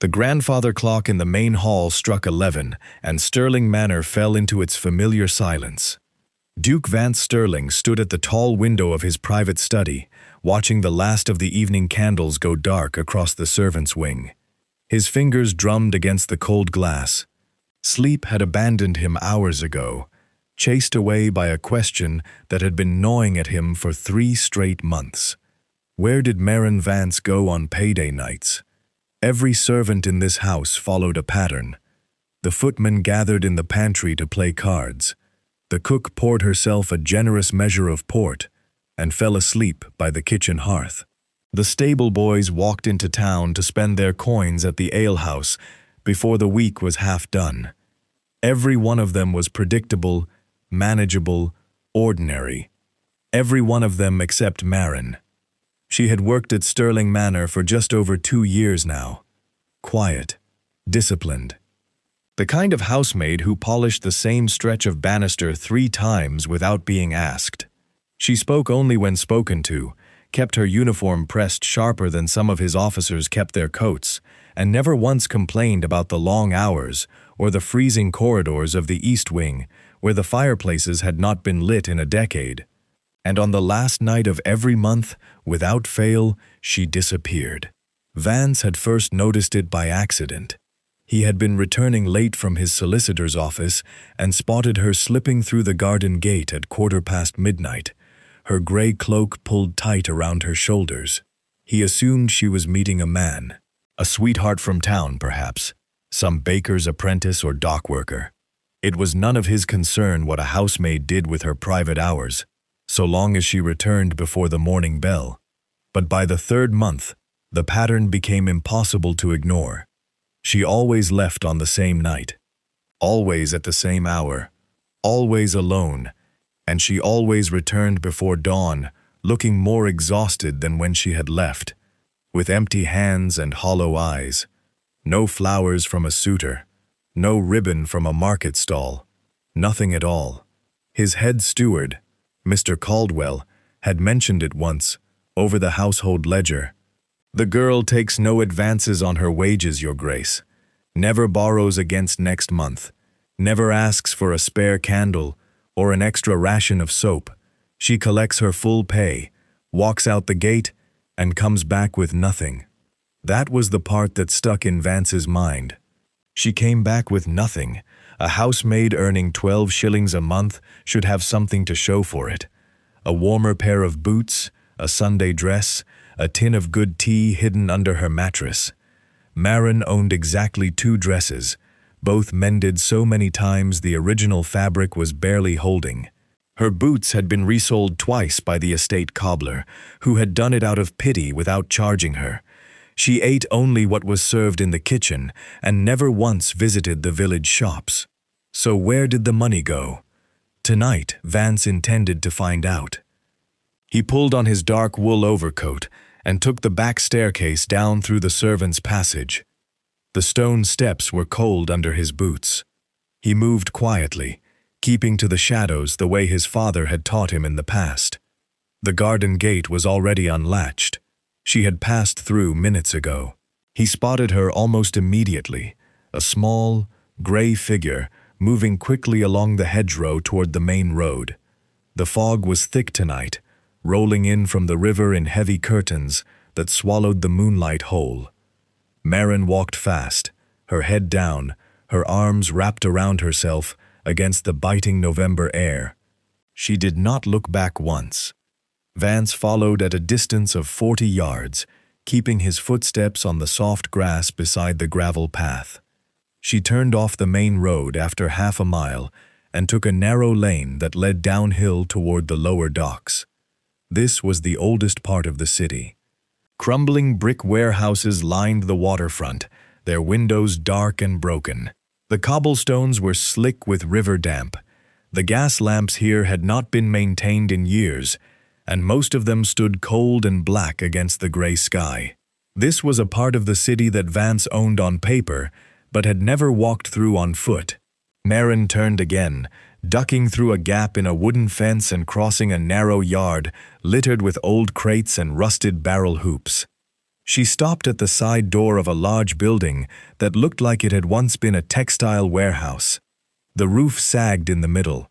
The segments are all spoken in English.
The grandfather clock in the main hall struck 11, and Sterling Manor fell into its familiar silence. Duke Vance Sterling stood at the tall window of his private study, watching the last of the evening candles go dark across the servants' wing. His fingers drummed against the cold glass. Sleep had abandoned him hours ago, chased away by a question that had been gnawing at him for 3 straight months. Where did Marin Vance go on payday nights? Every servant in this house followed a pattern. The footman gathered in the pantry to play cards. The cook poured herself a generous measure of port and fell asleep by the kitchen hearth. The stable boys walked into town to spend their coins at the alehouse before the week was half done. Every one of them was predictable, manageable, ordinary. Every one of them except Marin. She had worked at Sterling Manor for just over 2 years now. Quiet, disciplined. The kind of housemaid who polished the same stretch of banister 3 times without being asked. She spoke only when spoken to, kept her uniform pressed sharper than some of his officers kept their coats, and never once complained about the long hours or the freezing corridors of the East Wing, where the fireplaces had not been lit in a decade. And on the last night of every month, without fail, she disappeared. Vance had first noticed it by accident. He had been returning late from his solicitor's office and spotted her slipping through the garden gate at midnight, her gray cloak pulled tight around her shoulders. He assumed she was meeting a man, a sweetheart from town perhaps, some baker's apprentice or dock worker. It was none of his concern what a housemaid did with her private hours, so long as she returned before the morning bell. But by the 3rd month, the pattern became impossible to ignore. She always left on the same night, always at the same hour, always alone, and she always returned before dawn, looking more exhausted than when she had left, with empty hands and hollow eyes. No flowers from a suitor, no ribbon from a market stall, nothing at all. His head steward, Mr. Caldwell, had mentioned it once, over the household ledger. "The girl takes no advances on her wages, Your Grace, never borrows against next month, never asks for a spare candle or an extra ration of soap. She collects her full pay, walks out the gate, and comes back with nothing." That was the part that stuck in Vance's mind. She came back with nothing. A housemaid earning 12 shillings a month should have something to show for it. A warmer pair of boots, a Sunday dress, a tin of good tea hidden under her mattress. Marin owned exactly 2 dresses, both mended so many times the original fabric was barely holding. Her boots had been resoled twice by the estate cobbler, who had done it out of pity without charging her. She ate only what was served in the kitchen and never once visited the village shops. So where did the money go? Tonight, Vance intended to find out. He pulled on his dark wool overcoat and took the back staircase down through the servants' passage. The stone steps were cold under his boots. He moved quietly, keeping to the shadows the way his father had taught him in the past. The garden gate was already unlatched. She had passed through minutes ago. He spotted her almost immediately, a small, gray figure moving quickly along the hedgerow toward the main road. The fog was thick tonight, rolling in from the river in heavy curtains that swallowed the moonlight whole. Marin walked fast, her head down, her arms wrapped around herself against the biting November air. She did not look back once. Vance followed at a distance of 40 yards, keeping his footsteps on the soft grass beside the gravel path. She turned off the main road after half a mile and took a narrow lane that led downhill toward the lower docks. This was the oldest part of the city. Crumbling brick warehouses lined the waterfront, their windows dark and broken. The cobblestones were slick with river damp. The gas lamps here had not been maintained in years, and most of them stood cold and black against the gray sky. This was a part of the city that Vance owned on paper, but had never walked through on foot. Marin turned again, ducking through a gap in a wooden fence and crossing a narrow yard littered with old crates and rusted barrel hoops. She stopped at the side door of a large building that looked like it had once been a textile warehouse. The roof sagged in the middle.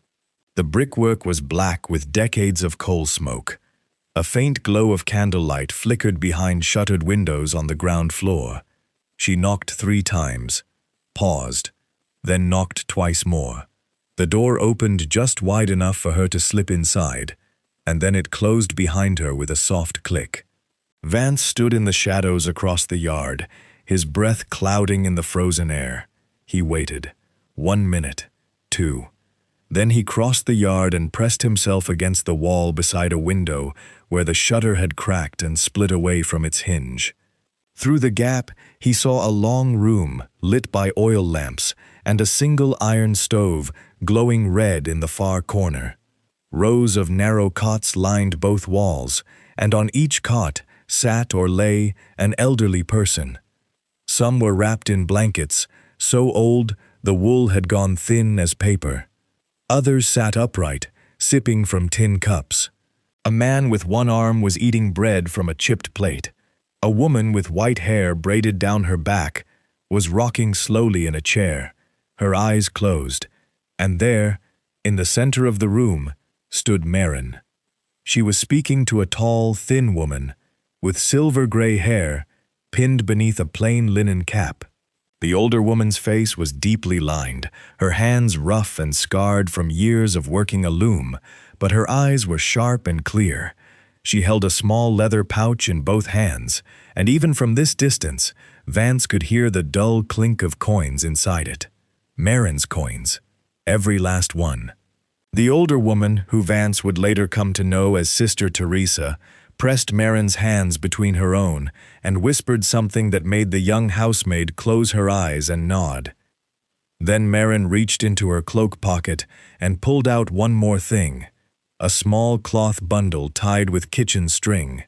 The brickwork was black with decades of coal smoke. A faint glow of candlelight flickered behind shuttered windows on the ground floor. She knocked 3 times, paused, then knocked twice more. The door opened just wide enough for her to slip inside, and then it closed behind her with a soft click. Vance stood in the shadows across the yard, his breath clouding in the frozen air. He waited. 1 minute, 2. Then he crossed the yard and pressed himself against the wall beside a window where the shutter had cracked and split away from its hinge. Through the gap, he saw a long room lit by oil lamps and a single iron stove glowing red in the far corner. Rows of narrow cots lined both walls, and on each cot sat or lay an elderly person. Some were wrapped in blankets, so old the wool had gone thin as paper. Others sat upright, sipping from tin cups. A man with one arm was eating bread from a chipped plate. A woman with white hair braided down her back was rocking slowly in a chair, her eyes closed, and there, in the center of the room, stood Marin. She was speaking to a tall, thin woman, with silver-gray hair pinned beneath a plain linen cap. The older woman's face was deeply lined, her hands rough and scarred from years of working a loom, but her eyes were sharp and clear. She held a small leather pouch in both hands, and even from this distance, Vance could hear the dull clink of coins inside it. Marin's coins, every last one. The older woman, who Vance would later come to know as Sister Teresa, pressed Marin's hands between her own and whispered something that made the young housemaid close her eyes and nod. Then Marin reached into her cloak pocket and pulled out one more thing, a small cloth bundle tied with kitchen string.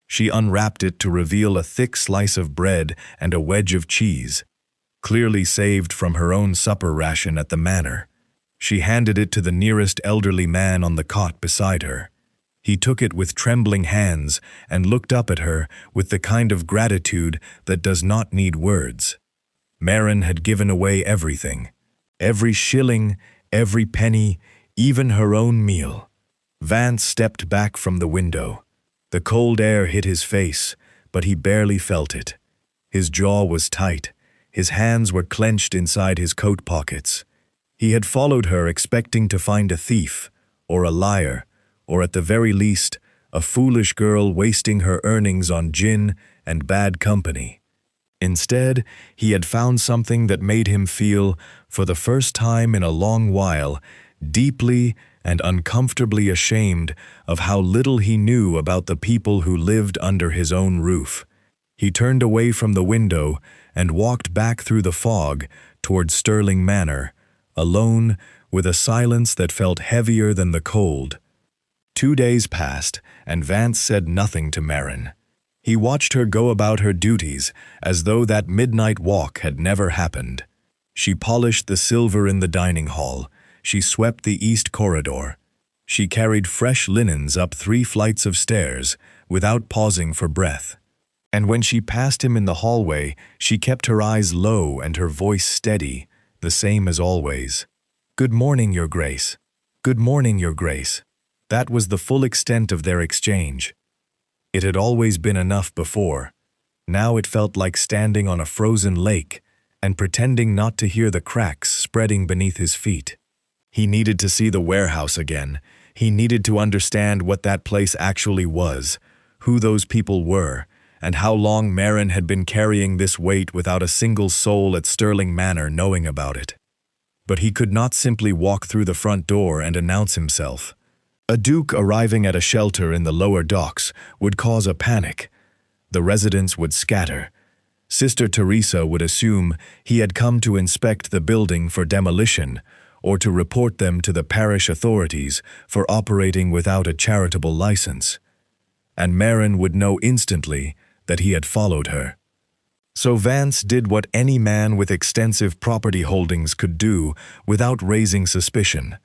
She unwrapped it to reveal a thick slice of bread and a wedge of cheese, clearly saved from her own supper ration at the manor. She handed it to the nearest elderly man on the cot beside her. He took it with trembling hands and looked up at her with the kind of gratitude that does not need words. Marin had given away everything. Every shilling, every penny, even her own meal. Vance stepped back from the window. The cold air hit his face, but he barely felt it. His jaw was tight. His hands were clenched inside his coat pockets. He had followed her expecting to find a thief, or a liar, or at the very least, a foolish girl wasting her earnings on gin and bad company. Instead, he had found something that made him feel, for the first time in a long while, deeply and uncomfortably ashamed of how little he knew about the people who lived under his own roof. He turned away from the window and walked back through the fog toward Stirling Manor, alone, with a silence that felt heavier than the cold. 2 days passed, and Vance said nothing to Marin. He watched her go about her duties as though that midnight walk had never happened. She polished the silver in the dining hall. She swept the east corridor. She carried fresh linens up 3 flights of stairs without pausing for breath. And when she passed him in the hallway, she kept her eyes low and her voice steady, the same as always. "Good morning, Your Grace. Good morning, Your Grace." That was the full extent of their exchange. It had always been enough before. Now it felt like standing on a frozen lake and pretending not to hear the cracks spreading beneath his feet. He needed to see the warehouse again. He needed to understand what that place actually was, who those people were, and how long Marin had been carrying this weight without a single soul at Stirling Manor knowing about it. But he could not simply walk through the front door and announce himself. A duke arriving at a shelter in the lower docks would cause a panic. The residents would scatter. Sister Teresa would assume he had come to inspect the building for demolition or to report them to the parish authorities for operating without a charitable license. And Marin would know instantly that he had followed her. So Vance did what any man with extensive property holdings could do without raising suspicion.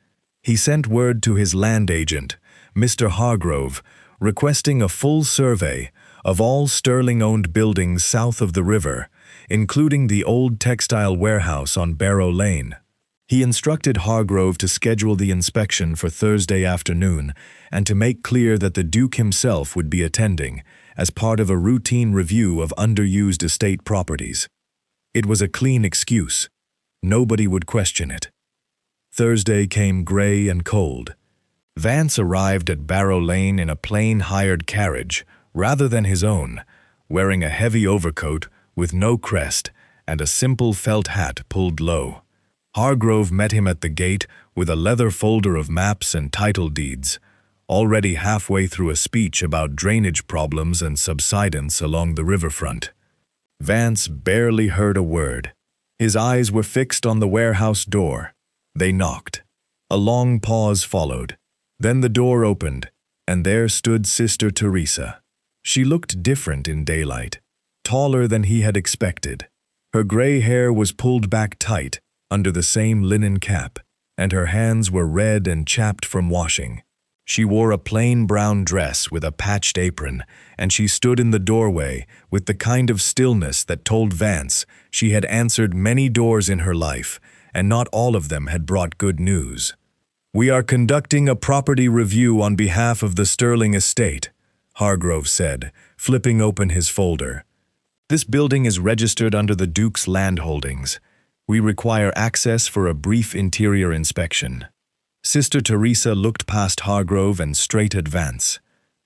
He sent word to his land agent, Mr. Hargrove, requesting a full survey, of all Sterling-owned buildings south of the river, including the old textile warehouse on Barrow Lane. He instructed Hargrove to schedule the inspection for Thursday afternoon and to make clear that the Duke himself would be attending, as part of a routine review of underused estate properties. It was a clean excuse. Nobody would question it. Thursday came gray and cold. Vance arrived at Barrow Lane in a plain hired carriage, rather than his own, wearing a heavy overcoat with no crest and a simple felt hat pulled low. Hargrove met him at the gate with a leather folder of maps and title deeds, already halfway through a speech about drainage problems and subsidence along the riverfront. Vance barely heard a word. His eyes were fixed on the warehouse door. They knocked. A long pause followed. Then the door opened, and there stood Sister Teresa. She looked different in daylight, taller than he had expected. Her gray hair was pulled back tight under the same linen cap, and her hands were red and chapped from washing. She wore a plain brown dress with a patched apron, and she stood in the doorway with the kind of stillness that told Vance she had answered many doors in her life, and not all of them had brought good news. "We are conducting a property review on behalf of the Sterling estate," Hargrove said, flipping open his folder. "This building is registered under the Duke's land holdings. We require access for a brief interior inspection." Sister Teresa looked past Hargrove and straight at Vance.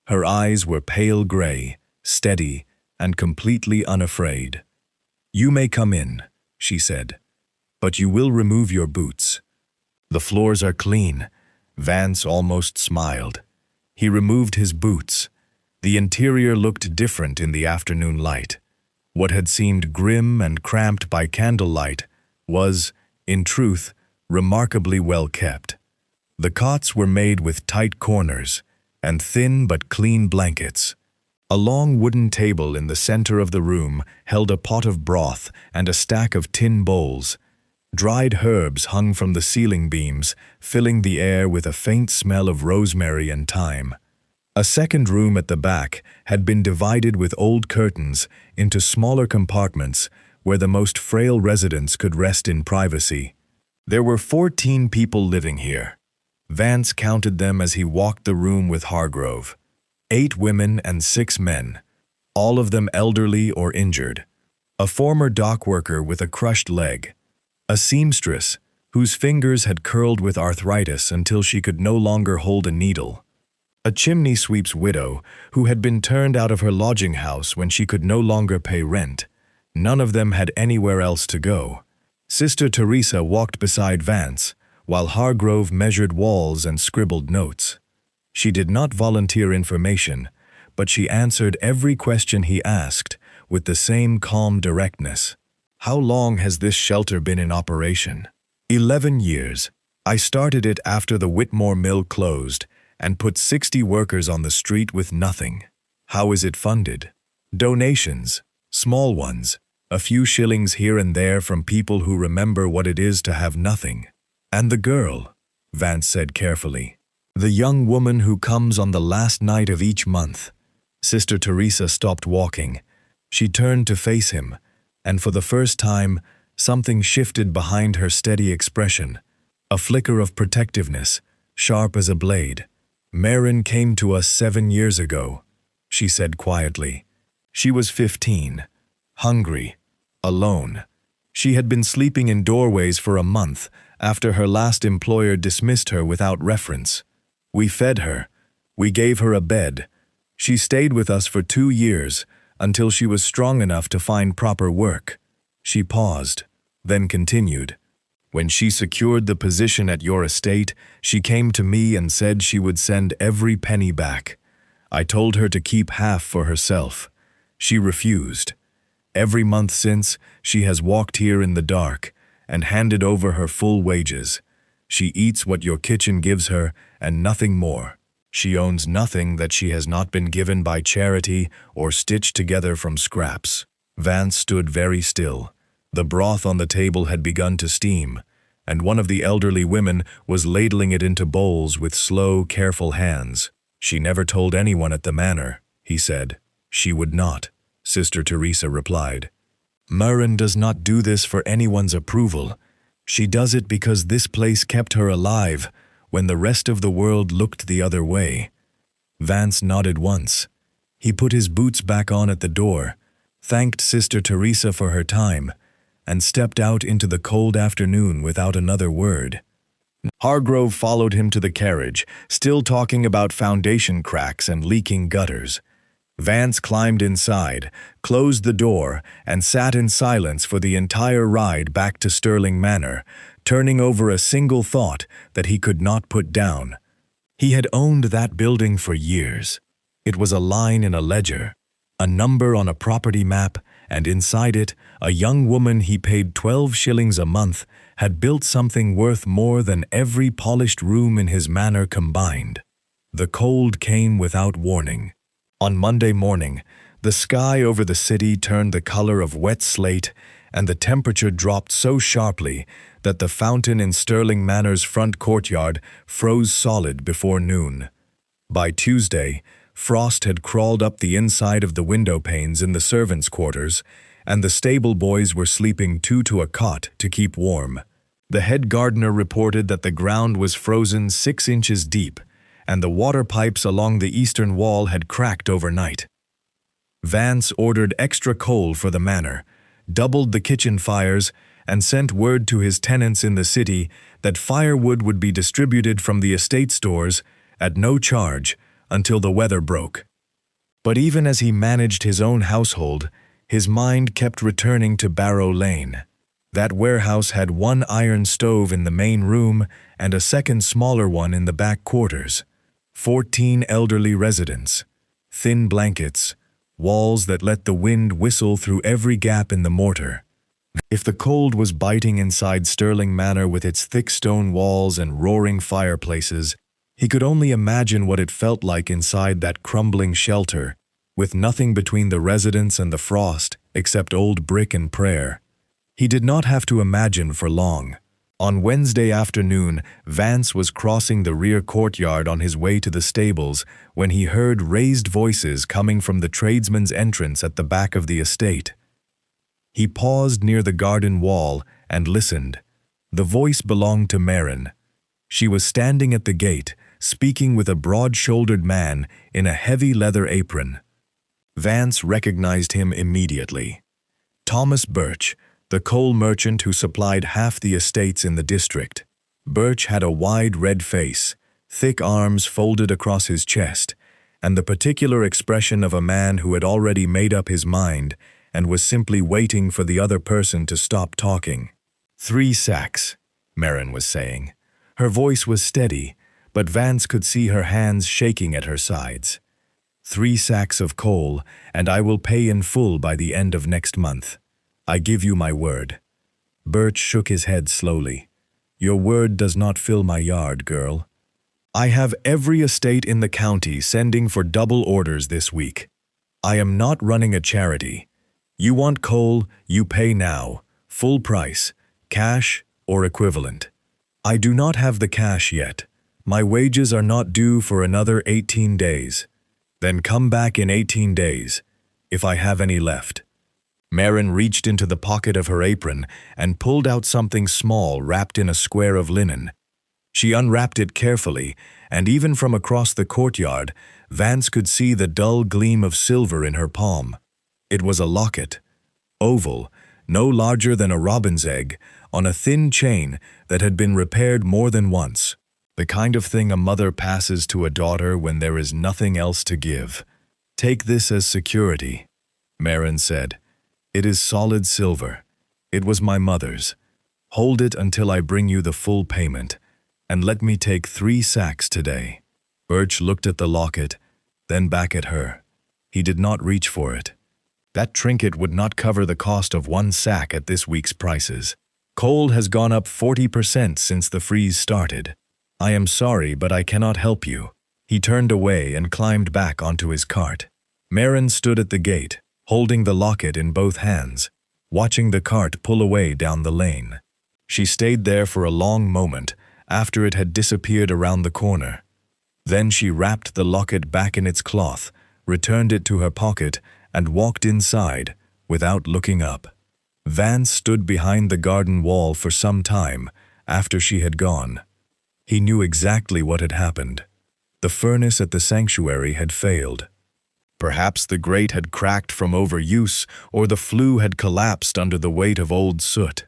Her eyes were pale gray, steady, and completely unafraid. "You may come in," she said, "but you will remove your boots." "The floors are clean." Vance almost smiled. He removed his boots. The interior looked different in the afternoon light. What had seemed grim and cramped by candlelight was, in truth, remarkably well kept. The cots were made with tight corners and thin but clean blankets. A long wooden table in the center of the room held a pot of broth and a stack of tin bowls. Dried herbs hung from the ceiling beams, filling the air with a faint smell of rosemary and thyme. A second room at the back had been divided with old curtains into smaller compartments where the most frail residents could rest in privacy. There were 14 people living here. Vance counted them as he walked the room with Hargrove. 8 women and 6 men, all of them elderly or injured. A former dock worker with a crushed leg. A seamstress whose fingers had curled with arthritis until she could no longer hold a needle. A chimney sweep's widow who had been turned out of her lodging house when she could no longer pay rent. None of them had anywhere else to go. Sister Teresa walked beside Vance, while Hargrove measured walls and scribbled notes. She did not volunteer information, but she answered every question he asked with the same calm directness. "How long has this shelter been in operation?" 11 years. I started it after the Whitmore Mill closed and put 60 workers on the street with nothing. How is it funded? Donations, small ones, a few shillings here and there from people who remember what it is to have nothing. And the girl, Vance said carefully. The young woman who comes on the last night of each month. Sister Teresa stopped walking. She turned to face him, and for the first time, something shifted behind her steady expression. A flicker of protectiveness, sharp as a blade. "Marin came to us 7 years ago," she said quietly. She was 15, hungry, alone. She had been sleeping in doorways for a month after her last employer dismissed her without reference. We fed her. We gave her a bed. She stayed with us for 2 years until she was strong enough to find proper work. She paused, then continued. "When she secured the position at your estate, she came to me and said she would send every penny back. I told her to keep half for herself. She refused. Every month since, she has walked here in the dark and handed over her full wages. She eats what your kitchen gives her and nothing more. She owns nothing that she has not been given by charity or stitched together from scraps." Vance stood very still. The broth on the table had begun to steam, and one of the elderly women was ladling it into bowls with slow, careful hands. "She never told anyone at the manor," he said. She would not, Sister Teresa replied. Maren does not do this for anyone's approval. She does it because this place kept her alive when the rest of the world looked the other way. Vance nodded once. He put his boots back on at the door, thanked Sister Teresa for her time, and stepped out into the cold afternoon without another word. Hargrove followed him to the carriage, still talking about foundation cracks and leaking gutters. Vance climbed inside, closed the door, and sat in silence for the entire ride back to Sterling Manor, turning over a single thought that he could not put down. He had owned that building for years. It was a line in a ledger, a number on a property map, and inside it, a young woman he paid 12 shillings a month had built something worth more than every polished room in his manor combined. The cold came without warning. On Monday morning, the sky over the city turned the color of wet slate, and the temperature dropped so sharply that the fountain in Sterling Manor's front courtyard froze solid before noon. By Tuesday, frost had crawled up the inside of the window panes in the servants' quarters, and the stable boys were sleeping two to a cot to keep warm. The head gardener reported that the ground was frozen 6 inches deep, and the water pipes along the eastern wall had cracked overnight. Vance ordered extra coal for the manor, doubled the kitchen fires, and sent word to his tenants in the city that firewood would be distributed from the estate stores at no charge until the weather broke. But even as he managed his own household, his mind kept returning to Barrow Lane. That warehouse had one iron stove in the main room and a second smaller one in the back quarters. 14 elderly residents, thin blankets, walls that let the wind whistle through every gap in the mortar. If the cold was biting inside Sterling Manor with its thick stone walls and roaring fireplaces, he could only imagine what it felt like inside that crumbling shelter, with nothing between the residents and the frost except old brick and prayer. He did not have to imagine for long. On Wednesday afternoon, Vance was crossing the rear courtyard on his way to the stables when he heard raised voices coming from the tradesman's entrance at the back of the estate. He paused near the garden wall and listened. The voice belonged to Maren. She was standing at the gate, speaking with a broad-shouldered man in a heavy leather apron. Vance recognized him immediately. Thomas Birch, the coal merchant who supplied half the estates in the district. Birch had a wide red face, thick arms folded across his chest, and the particular expression of a man who had already made up his mind and was simply waiting for the other person to stop talking. 3 sacks, Maren was saying. Her voice was steady, but Vance could see her hands shaking at her sides. 3 sacks of coal, and I will pay in full by the end of next month. I give you my word. Birch shook his head slowly. Your word does not fill my yard, girl. I have every estate in the county sending for double orders this week. I am not running a charity. You want coal, you pay now, full price, cash or equivalent. I do not have the cash yet. My wages are not due for another 18 days. Then come back in 18 days, if I have any left. Maren reached into the pocket of her apron and pulled out something small wrapped in a square of linen. She unwrapped it carefully, and even from across the courtyard, Vance could see the dull gleam of silver in her palm. It was a locket, oval, no larger than a robin's egg, on a thin chain that had been repaired more than once. The kind of thing a mother passes to a daughter when there is nothing else to give. Take this as security, Maren said. It is solid silver. It was my mother's. Hold it until I bring you the full payment, and let me take 3 sacks today. Birch looked at the locket, then back at her. He did not reach for it. That trinket would not cover the cost of 1 sack at this week's prices. Coal has gone up 40% since the freeze started. I am sorry, but I cannot help you. He turned away and climbed back onto his cart. Maren stood at the gate, holding the locket in both hands, watching the cart pull away down the lane. She stayed there for a long moment after it had disappeared around the corner. Then she wrapped the locket back in its cloth, returned it to her pocket, and walked inside, without looking up. Vance stood behind the garden wall for some time after she had gone. He knew exactly what had happened. The furnace at the sanctuary had failed. Perhaps the grate had cracked from overuse, or the flue had collapsed under the weight of old soot.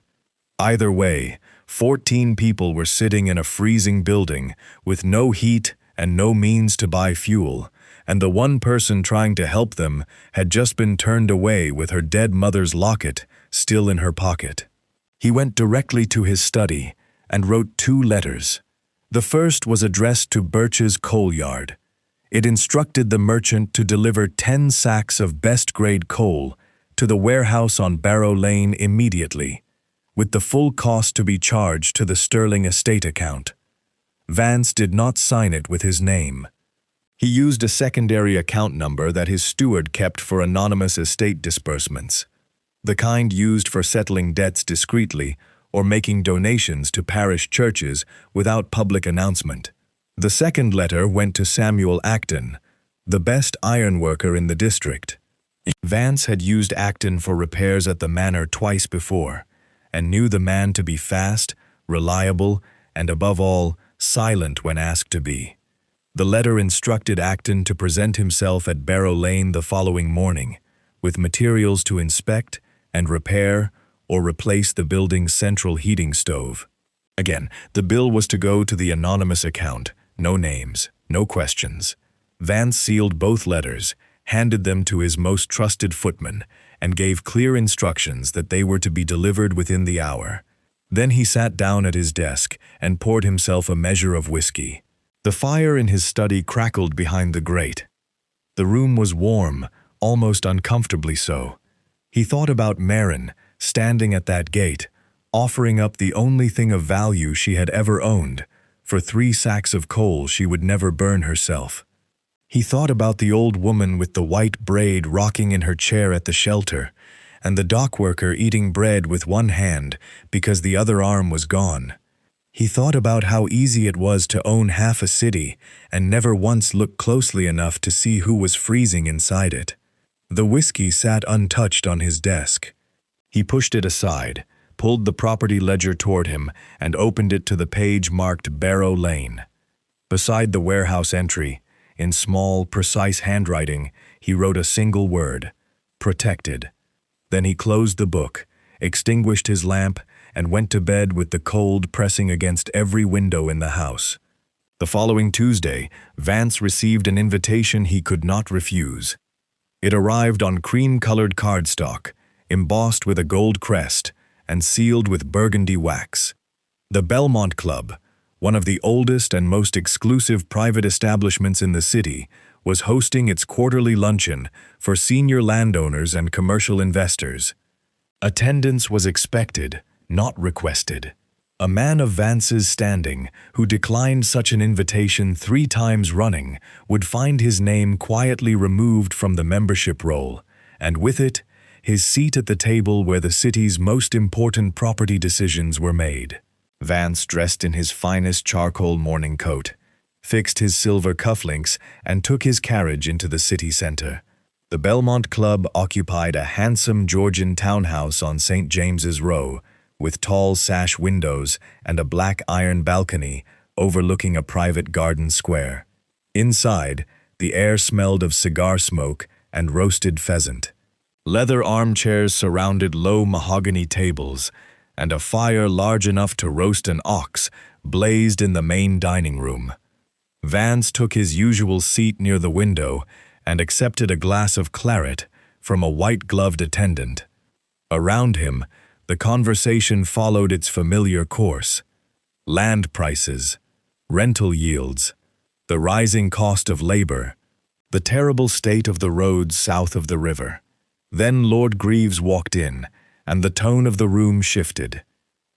Either way, 14 people were sitting in a freezing building with no heat and no means to buy fuel, and the one person trying to help them had just been turned away with her dead mother's locket still in her pocket. He went directly to his study and wrote 2 letters. The first was addressed to Birch's coal yard. It instructed the merchant to deliver 10 sacks of best-grade coal to the warehouse on Barrow Lane immediately, with the full cost to be charged to the Sterling estate account. Vance did not sign it with his name. He used a secondary account number that his steward kept for anonymous estate disbursements, the kind used for settling debts discreetly or making donations to parish churches without public announcement. The second letter went to Samuel Acton, the best ironworker in the district. Vance had used Acton for repairs at the manor twice before, and knew the man to be fast, reliable, and above all, silent when asked to be. The letter instructed Acton to present himself at Barrow Lane the following morning, with materials to inspect and repair or replace the building's central heating stove. Again, the bill was to go to the anonymous account, no names, no questions. Vance sealed both letters, handed them to his most trusted footman, and gave clear instructions that they were to be delivered within the hour. Then he sat down at his desk and poured himself a measure of whiskey. The fire in his study crackled behind the grate. The room was warm, almost uncomfortably so. He thought about Marin, standing at that gate, offering up the only thing of value she had ever owned, for 3 sacks of coal she would never burn herself. He thought about the old woman with the white braid rocking in her chair at the shelter, and the dockworker eating bread with one hand because the other arm was gone. He thought about how easy it was to own half a city and never once look closely enough to see who was freezing inside it. The whiskey sat untouched on his desk. He pushed it aside, pulled the property ledger toward him, and opened it to the page marked Barrow Lane. Beside the warehouse entry, in small, precise handwriting, he wrote a single word: protected. Then he closed the book, extinguished his lamp, and went to bed with the cold pressing against every window in the house. The following Tuesday, Vance received an invitation he could not refuse. It arrived on cream-colored cardstock, embossed with a gold crest, and sealed with burgundy wax. The Belmont Club, one of the oldest and most exclusive private establishments in the city, was hosting its quarterly luncheon for senior landowners and commercial investors. Attendance was expected, not requested. A man of Vance's standing, who declined such an invitation 3 times running, would find his name quietly removed from the membership roll, and with it, his seat at the table where the city's most important property decisions were made. Vance dressed in his finest charcoal morning coat, fixed his silver cufflinks, and took his carriage into the city center. The Belmont Club occupied a handsome Georgian townhouse on St. James's Row, with tall sash windows and a black iron balcony overlooking a private garden square. Inside, the air smelled of cigar smoke and roasted pheasant. Leather armchairs surrounded low mahogany tables, and a fire large enough to roast an ox blazed in the main dining room. Vance took his usual seat near the window and accepted a glass of claret from a white-gloved attendant. Around him, the conversation followed its familiar course: land prices, rental yields, the rising cost of labor, the terrible state of the roads south of the river. Then Lord Greaves walked in, and the tone of the room shifted.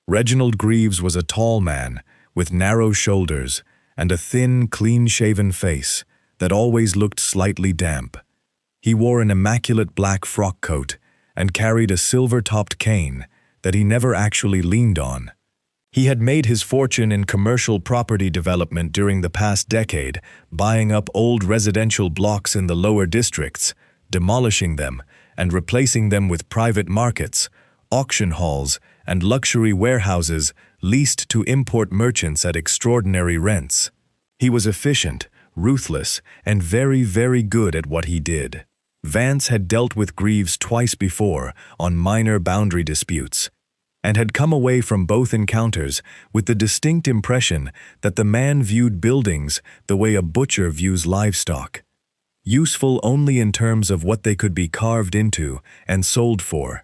Reginald Greaves was a tall man, with narrow shoulders, and a thin, clean-shaven face that always looked slightly damp. He wore an immaculate black frock coat and carried a silver-topped cane that he never actually leaned on. He had made his fortune in commercial property development during the past decade, buying up old residential blocks in the lower districts, demolishing them, and replacing them with private markets, auction halls, and luxury warehouses leased to import merchants at extraordinary rents. He was efficient, ruthless, and very, very good at what he did. Vance had dealt with Greaves twice before on minor boundary disputes, and had come away from both encounters with the distinct impression that the man viewed buildings the way a butcher views livestock, useful only in terms of what they could be carved into and sold for.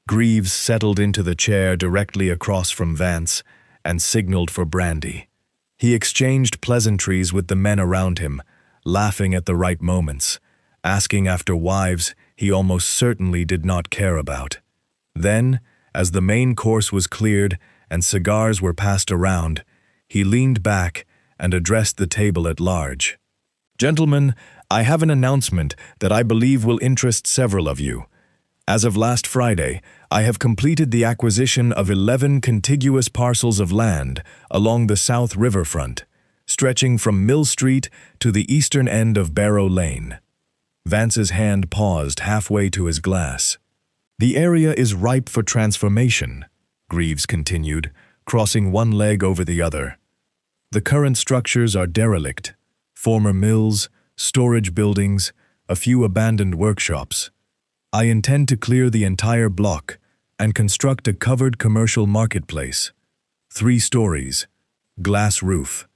Greaves settled into the chair directly across from Vance and signaled for brandy. He exchanged pleasantries with the men around him, laughing at the right moments, asking after wives he almost certainly did not care about. Then, as the main course was cleared and cigars were passed around, he leaned back and addressed the table at large. "Gentlemen, I have an announcement that I believe will interest several of you. As of last Friday, I have completed the acquisition of 11 contiguous parcels of land along the South Riverfront, stretching from Mill Street to the eastern end of Barrow Lane." Vance's hand paused halfway to his glass. "The area is ripe for transformation," Greaves continued, crossing one leg over the other. "The current structures are derelict: former mills, storage buildings, a few abandoned workshops. I intend to clear the entire block and construct a covered commercial marketplace. 3 stories, glass roof,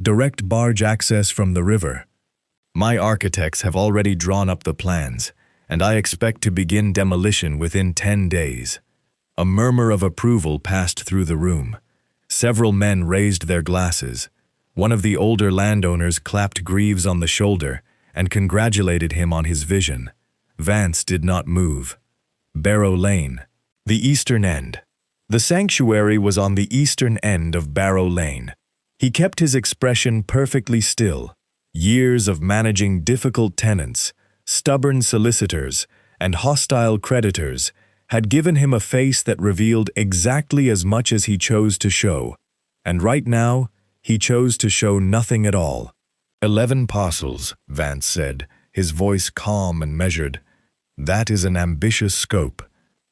direct barge access from the river. My architects have already drawn up the plans, and I expect to begin demolition within 10 days. A murmur of approval passed through the room. Several men raised their glasses. One of the older landowners clapped Greaves on the shoulder and congratulated him on his vision. Vance did not move. Barrow Lane, the eastern end. The sanctuary was on the eastern end of Barrow Lane. He kept his expression perfectly still. Years of managing difficult tenants, stubborn solicitors, and hostile creditors had given him a face that revealed exactly as much as he chose to show, and right now he chose to show nothing at all. 11 parcels, Vance said, his voice calm and measured. That is an ambitious scope.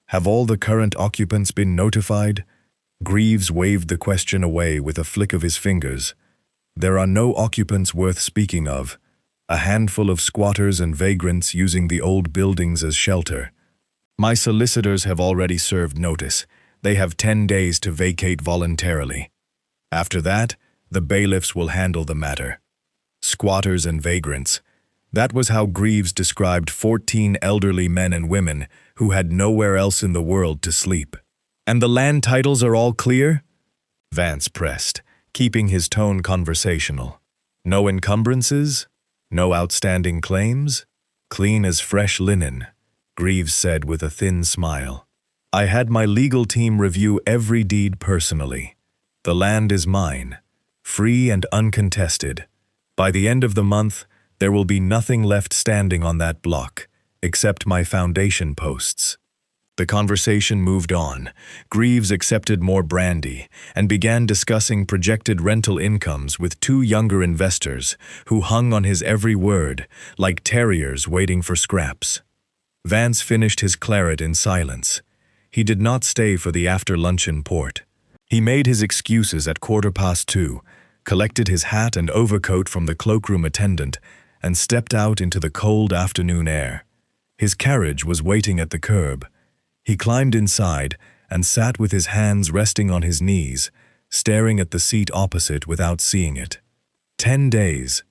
Have all the current occupants been notified? Greaves waved the question away with a flick of his fingers. There are no occupants worth speaking of. A handful of squatters and vagrants using the old buildings as shelter. My solicitors have already served notice. They have 10 days to vacate voluntarily. After that, the bailiffs will handle the matter. Squatters and vagrants. That was how Greaves described 14 elderly men and women who had nowhere else in the world to sleep. And the land titles are all clear? Vance pressed, keeping his tone conversational. No encumbrances? No outstanding claims? Clean as fresh linen, Greaves said with a thin smile. I had my legal team review every deed personally. The land is mine, free and uncontested. By the end of the month, there will be nothing left standing on that block, except my foundation posts. The conversation moved on. Greaves accepted more brandy and began discussing projected rental incomes with 2 younger investors who hung on his every word, like terriers waiting for scraps. Vance finished his claret in silence. He did not stay for the after-luncheon port. He made his excuses at 2:15, collected his hat and overcoat from the cloakroom attendant, and stepped out into the cold afternoon air. His carriage was waiting at the curb. He climbed inside and sat with his hands resting on his knees, staring at the seat opposite without seeing it. 10 days.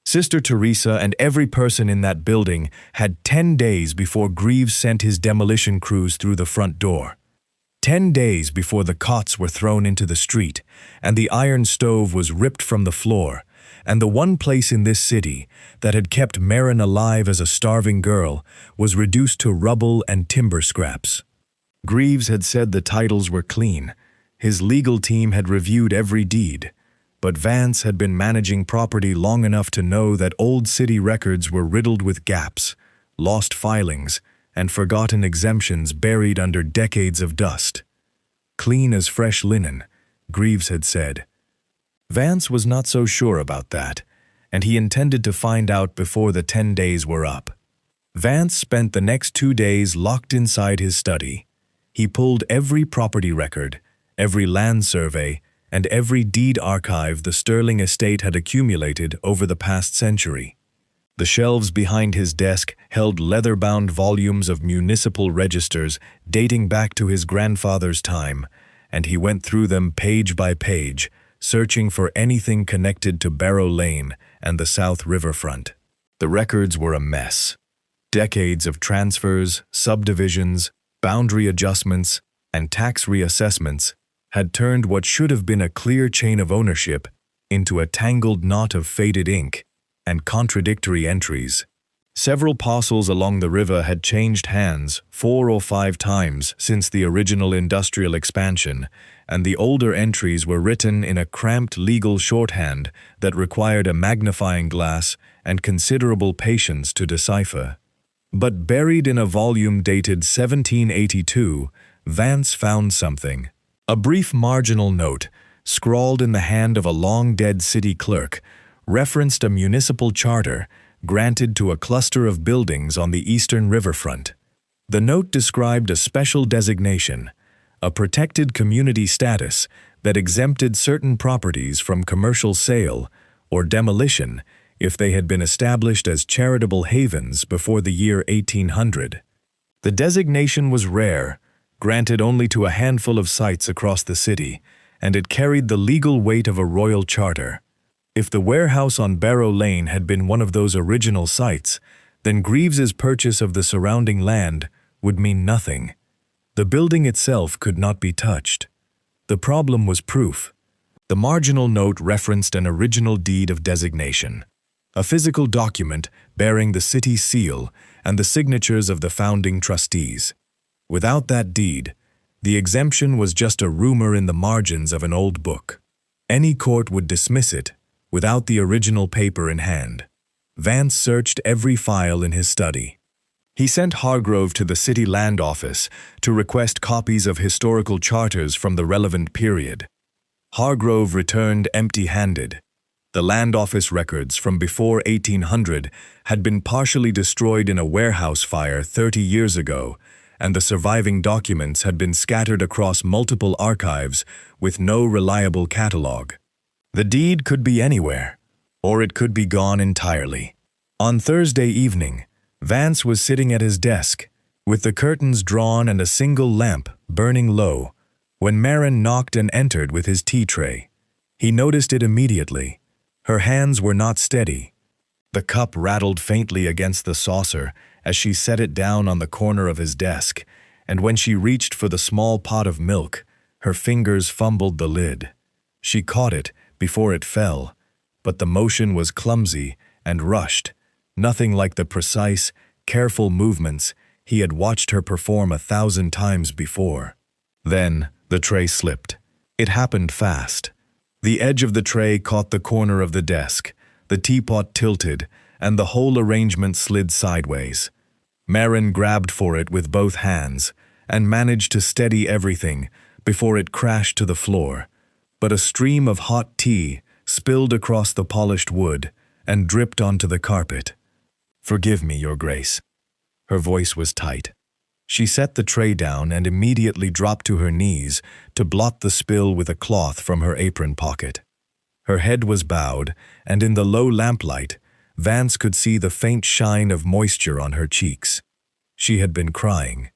Sister Teresa and every person in that building had 10 days before Greaves sent his demolition crews through the front door. 10 days before the cots were thrown into the street and the iron stove was ripped from the floor, and the one place in this city that had kept Marin alive as a starving girl was reduced to rubble and timber scraps. Greaves had said the titles were clean. His legal team had reviewed every deed, but Vance had been managing property long enough to know that old city records were riddled with gaps, lost filings, and forgotten exemptions buried under decades of dust. Clean as fresh linen, Greaves had said. Vance was not so sure about that, and he intended to find out before the 10 days were up. Vance spent the next 2 days locked inside his study. He pulled every property record, every land survey, and every deed archive the Sterling estate had accumulated over the past century. The shelves behind his desk held leather-bound volumes of municipal registers dating back to his grandfather's time, and he went through them page by page, searching for anything connected to Barrow Lane and the South Riverfront. The records were a mess. Decades of transfers, subdivisions, boundary adjustments, and tax reassessments had turned what should have been a clear chain of ownership into a tangled knot of faded ink and contradictory entries. Several parcels along the river had changed hands 4 or 5 times since the original industrial expansion, and the older entries were written in a cramped legal shorthand that required a magnifying glass and considerable patience to decipher. But buried in a volume dated 1782, Vance found something. A brief marginal note, scrawled in the hand of a long-dead city clerk, referenced a municipal charter granted to a cluster of buildings on the eastern riverfront. The note described a special designation, a protected community status that exempted certain properties from commercial sale or demolition if they had been established as charitable havens before the year 1800. The designation was rare, granted only to a handful of sites across the city, and it carried the legal weight of a royal charter. If the warehouse on Barrow Lane had been one of those original sites, then Greaves's purchase of the surrounding land would mean nothing. The building itself could not be touched. The problem was proof. The marginal note referenced an original deed of designation, a physical document bearing the city seal and the signatures of the founding trustees. Without that deed, the exemption was just a rumor in the margins of an old book. Any court would dismiss it without the original paper in hand. Vance searched every file in his study. He sent Hargrove to the city land office to request copies of historical charters from the relevant period. Hargrove returned empty-handed. The land office records from before 1800 had been partially destroyed in a warehouse fire 30 years ago, and the surviving documents had been scattered across multiple archives with no reliable catalog. The deed could be anywhere, or it could be gone entirely. On Thursday evening, Vance was sitting at his desk, with the curtains drawn and a single lamp burning low, when Marin knocked and entered with his tea tray. He noticed it immediately. Her hands were not steady. The cup rattled faintly against the saucer as she set it down on the corner of his desk, and when she reached for the small pot of milk, her fingers fumbled the lid. She caught it before it fell, but the motion was clumsy and rushed, nothing like the precise, careful movements he had watched her perform 1,000 times before. Then the tray slipped. It happened fast. The edge of the tray caught the corner of the desk, the teapot tilted, and the whole arrangement slid sideways. Marin grabbed for it with both hands and managed to steady everything before it crashed to the floor. But a stream of hot tea spilled across the polished wood and dripped onto the carpet. "Forgive me, Your Grace." Her voice was tight. She set the tray down and immediately dropped to her knees to blot the spill with a cloth from her apron pocket. Her head was bowed, and in the low lamplight, Vance could see the faint shine of moisture on her cheeks. She had been crying.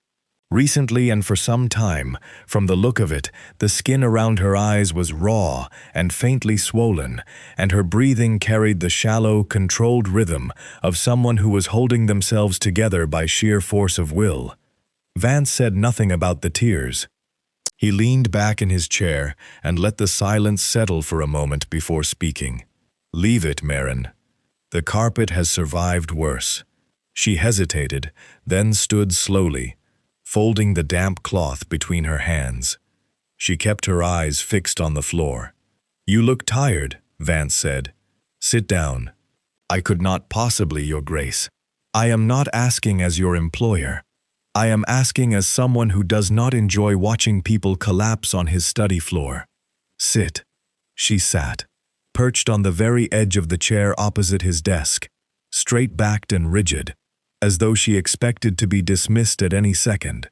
Recently and for some time, from the look of it, the skin around her eyes was raw and faintly swollen, and her breathing carried the shallow, controlled rhythm of someone who was holding themselves together by sheer force of will. Vance said nothing about the tears. He leaned back in his chair and let the silence settle for a moment before speaking. "Leave it, Marin. The carpet has survived worse." She hesitated, then stood slowly, folding the damp cloth between her hands. She kept her eyes fixed on the floor. "You look tired," Vance said. "Sit down." "I could not possibly, Your Grace. I am not asking as your employer. I am asking as someone who does not enjoy watching people collapse on his study floor." Sit. She sat, perched on the very edge of the chair opposite his desk, straight-backed and rigid, as though she expected to be dismissed at any second.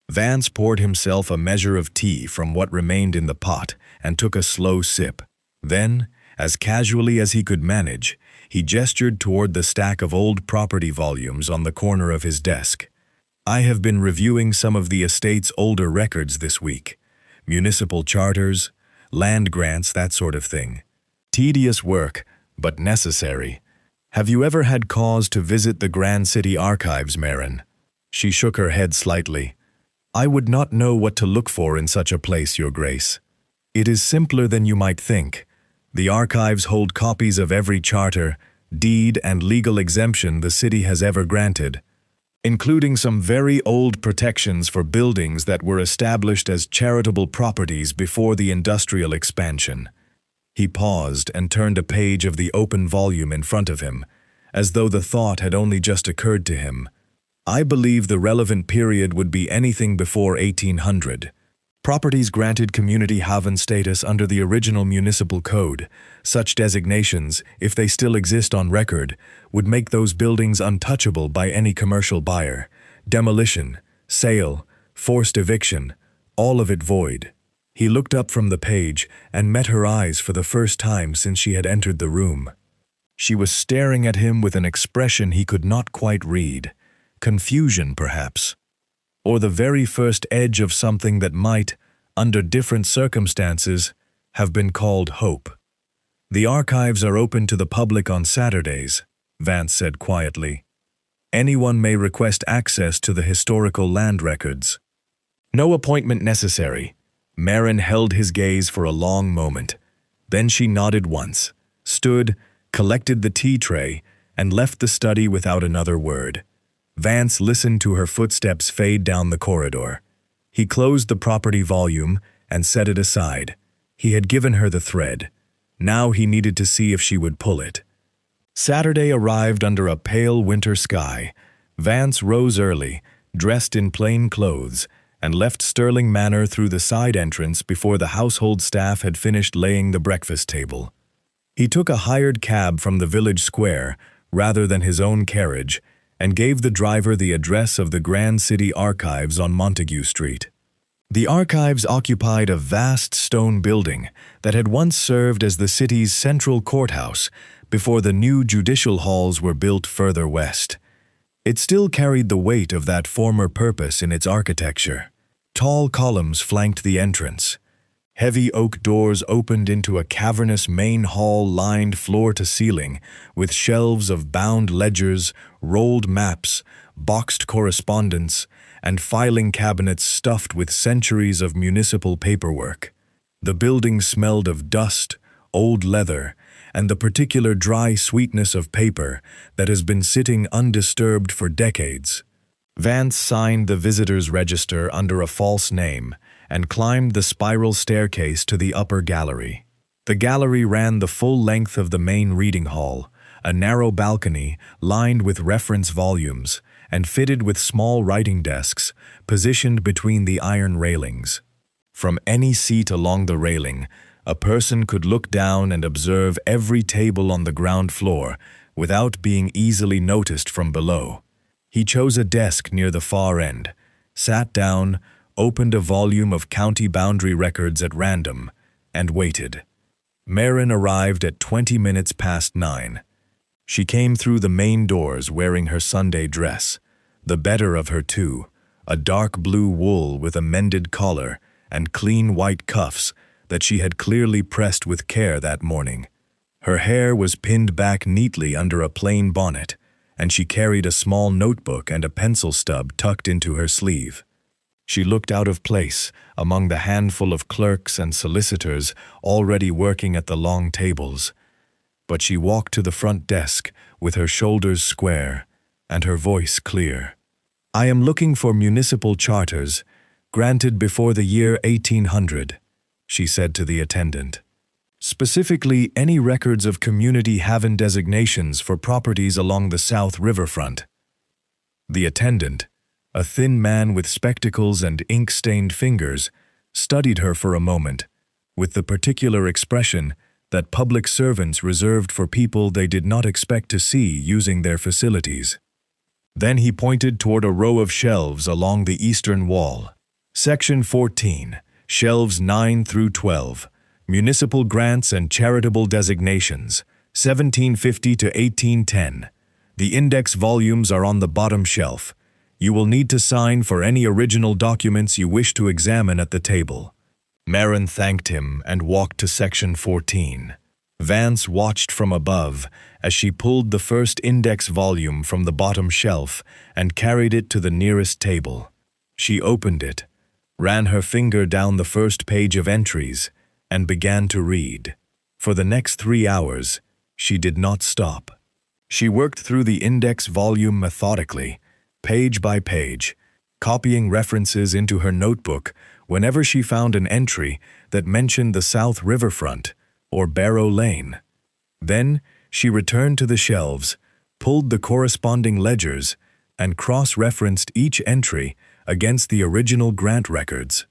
Vance poured himself a measure of tea from what remained in the pot and took a slow sip. Then, as casually as he could manage, he gestured toward the stack of old property volumes on the corner of his desk. I have been reviewing some of the estate's older records this week. Municipal charters, land grants, that sort of thing. Tedious work, but necessary. Have you ever had cause to visit the Grand City Archives, Marin? She shook her head slightly. I would not know what to look for in such a place, Your Grace. It is simpler than you might think. The archives hold copies of every charter, deed, and legal exemption the city has ever granted, including some very old protections for buildings that were established as charitable properties before the industrial expansion. He paused and turned a page of the open volume in front of him, as though the thought had only just occurred to him. I believe the relevant period would be anything before 1800. Properties granted community haven status under the original municipal code. Such designations, if they still exist on record, would make those buildings untouchable by any commercial buyer. Demolition, sale, forced eviction, all of it void. He looked up from the page and met her eyes for the first time since she had entered the room. She was staring at him with an expression he could not quite read. Confusion, perhaps. Or the very first edge of something that might, under different circumstances, have been called hope. The archives are open to the public on Saturdays, Vance said quietly. Anyone may request access to the historical land records. No appointment necessary. Marin held his gaze for a long moment. Then she nodded once, stood, collected the tea tray, and left the study without another word. Vance listened to her footsteps fade down the corridor. He closed the property volume and set it aside. He had given her the thread. Now he needed to see if she would pull it. Saturday arrived under a pale winter sky. Vance rose early, dressed in plain clothes, and left Sterling Manor through the side entrance before the household staff had finished laying the breakfast table. He took a hired cab from the village square, rather than his own carriage, and gave the driver the address of the Grand City Archives on Montague Street. The archives occupied a vast stone building that had once served as the city's central courthouse before the new judicial halls were built further west. It still carried the weight of that former purpose in its architecture. Tall columns flanked the entrance. Heavy oak doors opened into a cavernous main hall lined floor to ceiling with shelves of bound ledgers, rolled maps, boxed correspondence, and filing cabinets stuffed with centuries of municipal paperwork. The building smelled of dust, old leather, and the particular dry sweetness of paper that has been sitting undisturbed for decades. Vance signed the visitor's register under a false name and climbed the spiral staircase to the upper gallery. The gallery ran the full length of the main reading hall, a narrow balcony lined with reference volumes and fitted with small writing desks positioned between the iron railings. From any seat along the railing, a person could look down and observe every table on the ground floor without being easily noticed from below. He chose a desk near the far end, sat down, opened a volume of county boundary records at random, and waited. Marin arrived at 20 minutes past 9. She came through the main doors wearing her Sunday dress, the better of her two, a dark blue wool with a mended collar and clean white cuffs that she had clearly pressed with care that morning. Her hair was pinned back neatly under a plain bonnet, and she carried a small notebook and a pencil stub tucked into her sleeve. She looked out of place among the handful of clerks and solicitors already working at the long tables, but she walked to the front desk with her shoulders square and her voice clear. I am looking for municipal charters granted before the year 1800, she said to the attendant. Specifically, any records of community haven designations for properties along the South Riverfront. The attendant, a thin man with spectacles and ink-stained fingers, studied her for a moment, with the particular expression that public servants reserved for people they did not expect to see using their facilities. Then he pointed toward a row of shelves along the eastern wall. Section 14, shelves 9 through 12, municipal grants and charitable designations, 1750 to 1810. The index volumes are on the bottom shelf. You will need to sign for any original documents you wish to examine at the table. Marin thanked him and walked to section 14. Vance watched from above as she pulled the first index volume from the bottom shelf and carried it to the nearest table. She opened it, ran her finger down the first page of entries, and began to read. For the next 3 hours, she did not stop. She worked through the index volume methodically, page by page, copying references into her notebook whenever she found an entry that mentioned the South Riverfront or Barrow Lane. Then she returned to the shelves, pulled the corresponding ledgers, and cross-referenced each entry against the original grant records.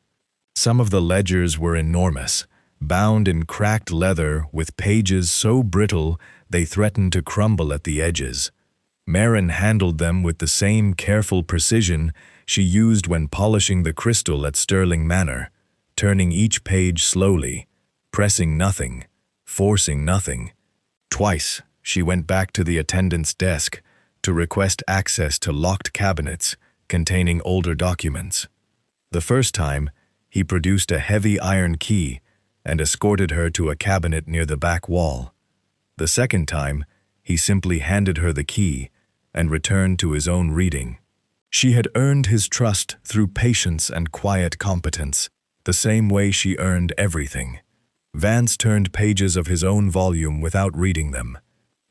Some of the ledgers were enormous, bound in cracked leather with pages so brittle they threatened to crumble at the edges. Marin handled them with the same careful precision she used when polishing the crystal at Stirling Manor, turning each page slowly, pressing nothing, forcing nothing. Twice, she went back to the attendant's desk to request access to locked cabinets containing older documents. The first time, he produced a heavy iron key and escorted her to a cabinet near the back wall. The second time, he simply handed her the key and returned to his own reading. She had earned his trust through patience and quiet competence, the same way she earned everything. Vance turned pages of his own volume without reading them.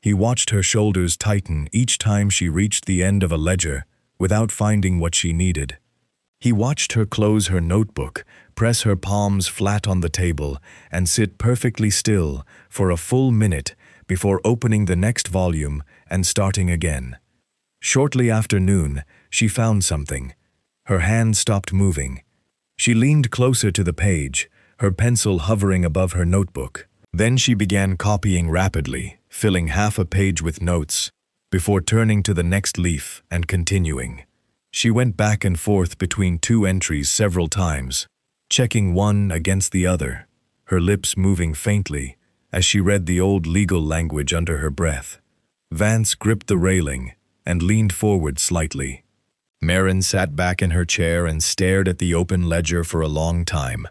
He watched her shoulders tighten each time she reached the end of a ledger without finding what she needed. He watched her close her notebook, press her palms flat on the table, and sit perfectly still for a full minute before opening the next volume and starting again. Shortly after noon, she found something. Her hand stopped moving. She leaned closer to the page, her pencil hovering above her notebook. Then she began copying rapidly, filling half a page with notes, before turning to the next leaf and continuing. She went back and forth between 2 entries several times, checking one against the other, her lips moving faintly as she read the old legal language under her breath. Vance gripped the railing and leaned forward slightly. Marin sat back in her chair and stared at the open ledger for a long time.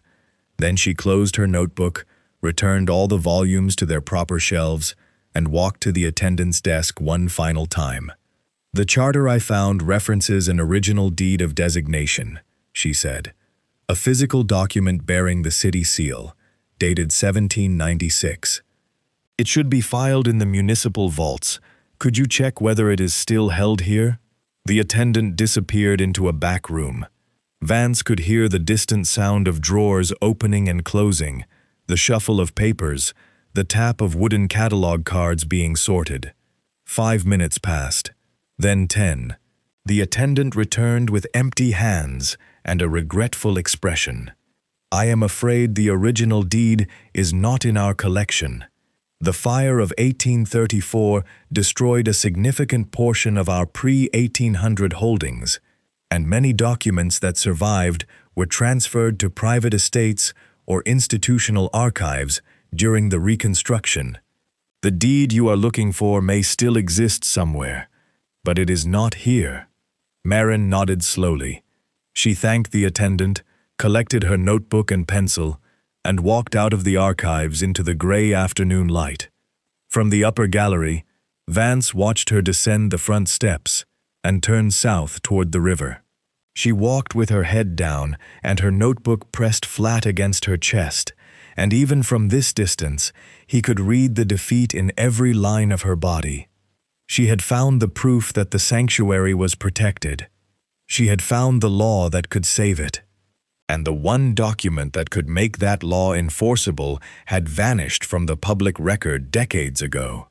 Then she closed her notebook, returned all the volumes to their proper shelves, and walked to the attendant's desk one final time. "The charter I found references an original deed of designation," she said. "A physical document bearing the city seal, dated 1796. It should be filed in the municipal vaults. Could you check whether it is still held here?" The attendant disappeared into a back room. Vance could hear the distant sound of drawers opening and closing, the shuffle of papers, the tap of wooden catalog cards being sorted. 5 minutes passed, then 10. The attendant returned with empty hands and a regretful expression. "I am afraid the original deed is not in our collection. The fire of 1834 destroyed a significant portion of our pre-1800 holdings, and many documents that survived were transferred to private estates or institutional archives during the Reconstruction. The deed you are looking for may still exist somewhere, but it is not here." Marin nodded slowly. She thanked the attendant, collected her notebook and pencil, and walked out of the archives into the gray afternoon light. From the upper gallery, Vance watched her descend the front steps and turn south toward the river. She walked with her head down and her notebook pressed flat against her chest, and even from this distance, he could read the defeat in every line of her body. She had found the proof that the sanctuary was protected. She had found the law that could save it. And the one document that could make that law enforceable had vanished from the public record decades ago.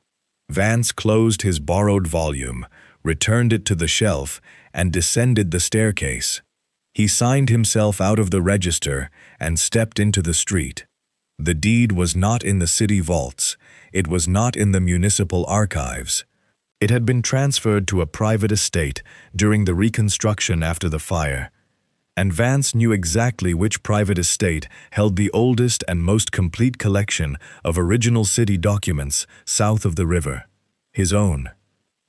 Vance closed his borrowed volume, returned it to the shelf, and descended the staircase. He signed himself out of the register and stepped into the street. The deed was not in the city vaults. It was not in the municipal archives. It had been transferred to a private estate during the reconstruction after the fire, and Vance knew exactly which private estate held the oldest and most complete collection of original city documents south of the river, his own.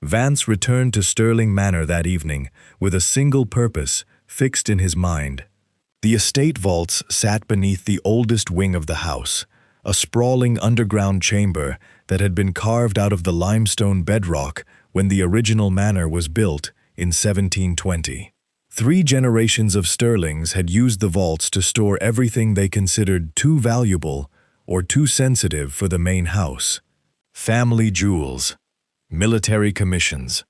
Vance returned to Sterling Manor that evening with a single purpose fixed in his mind. The estate vaults sat beneath the oldest wing of the house, a sprawling underground chamber that had been carved out of the limestone bedrock when the original manor was built in 1720. 3 generations of Sterlings had used the vaults to store everything they considered too valuable or too sensitive for the main house. Family jewels, military commissions,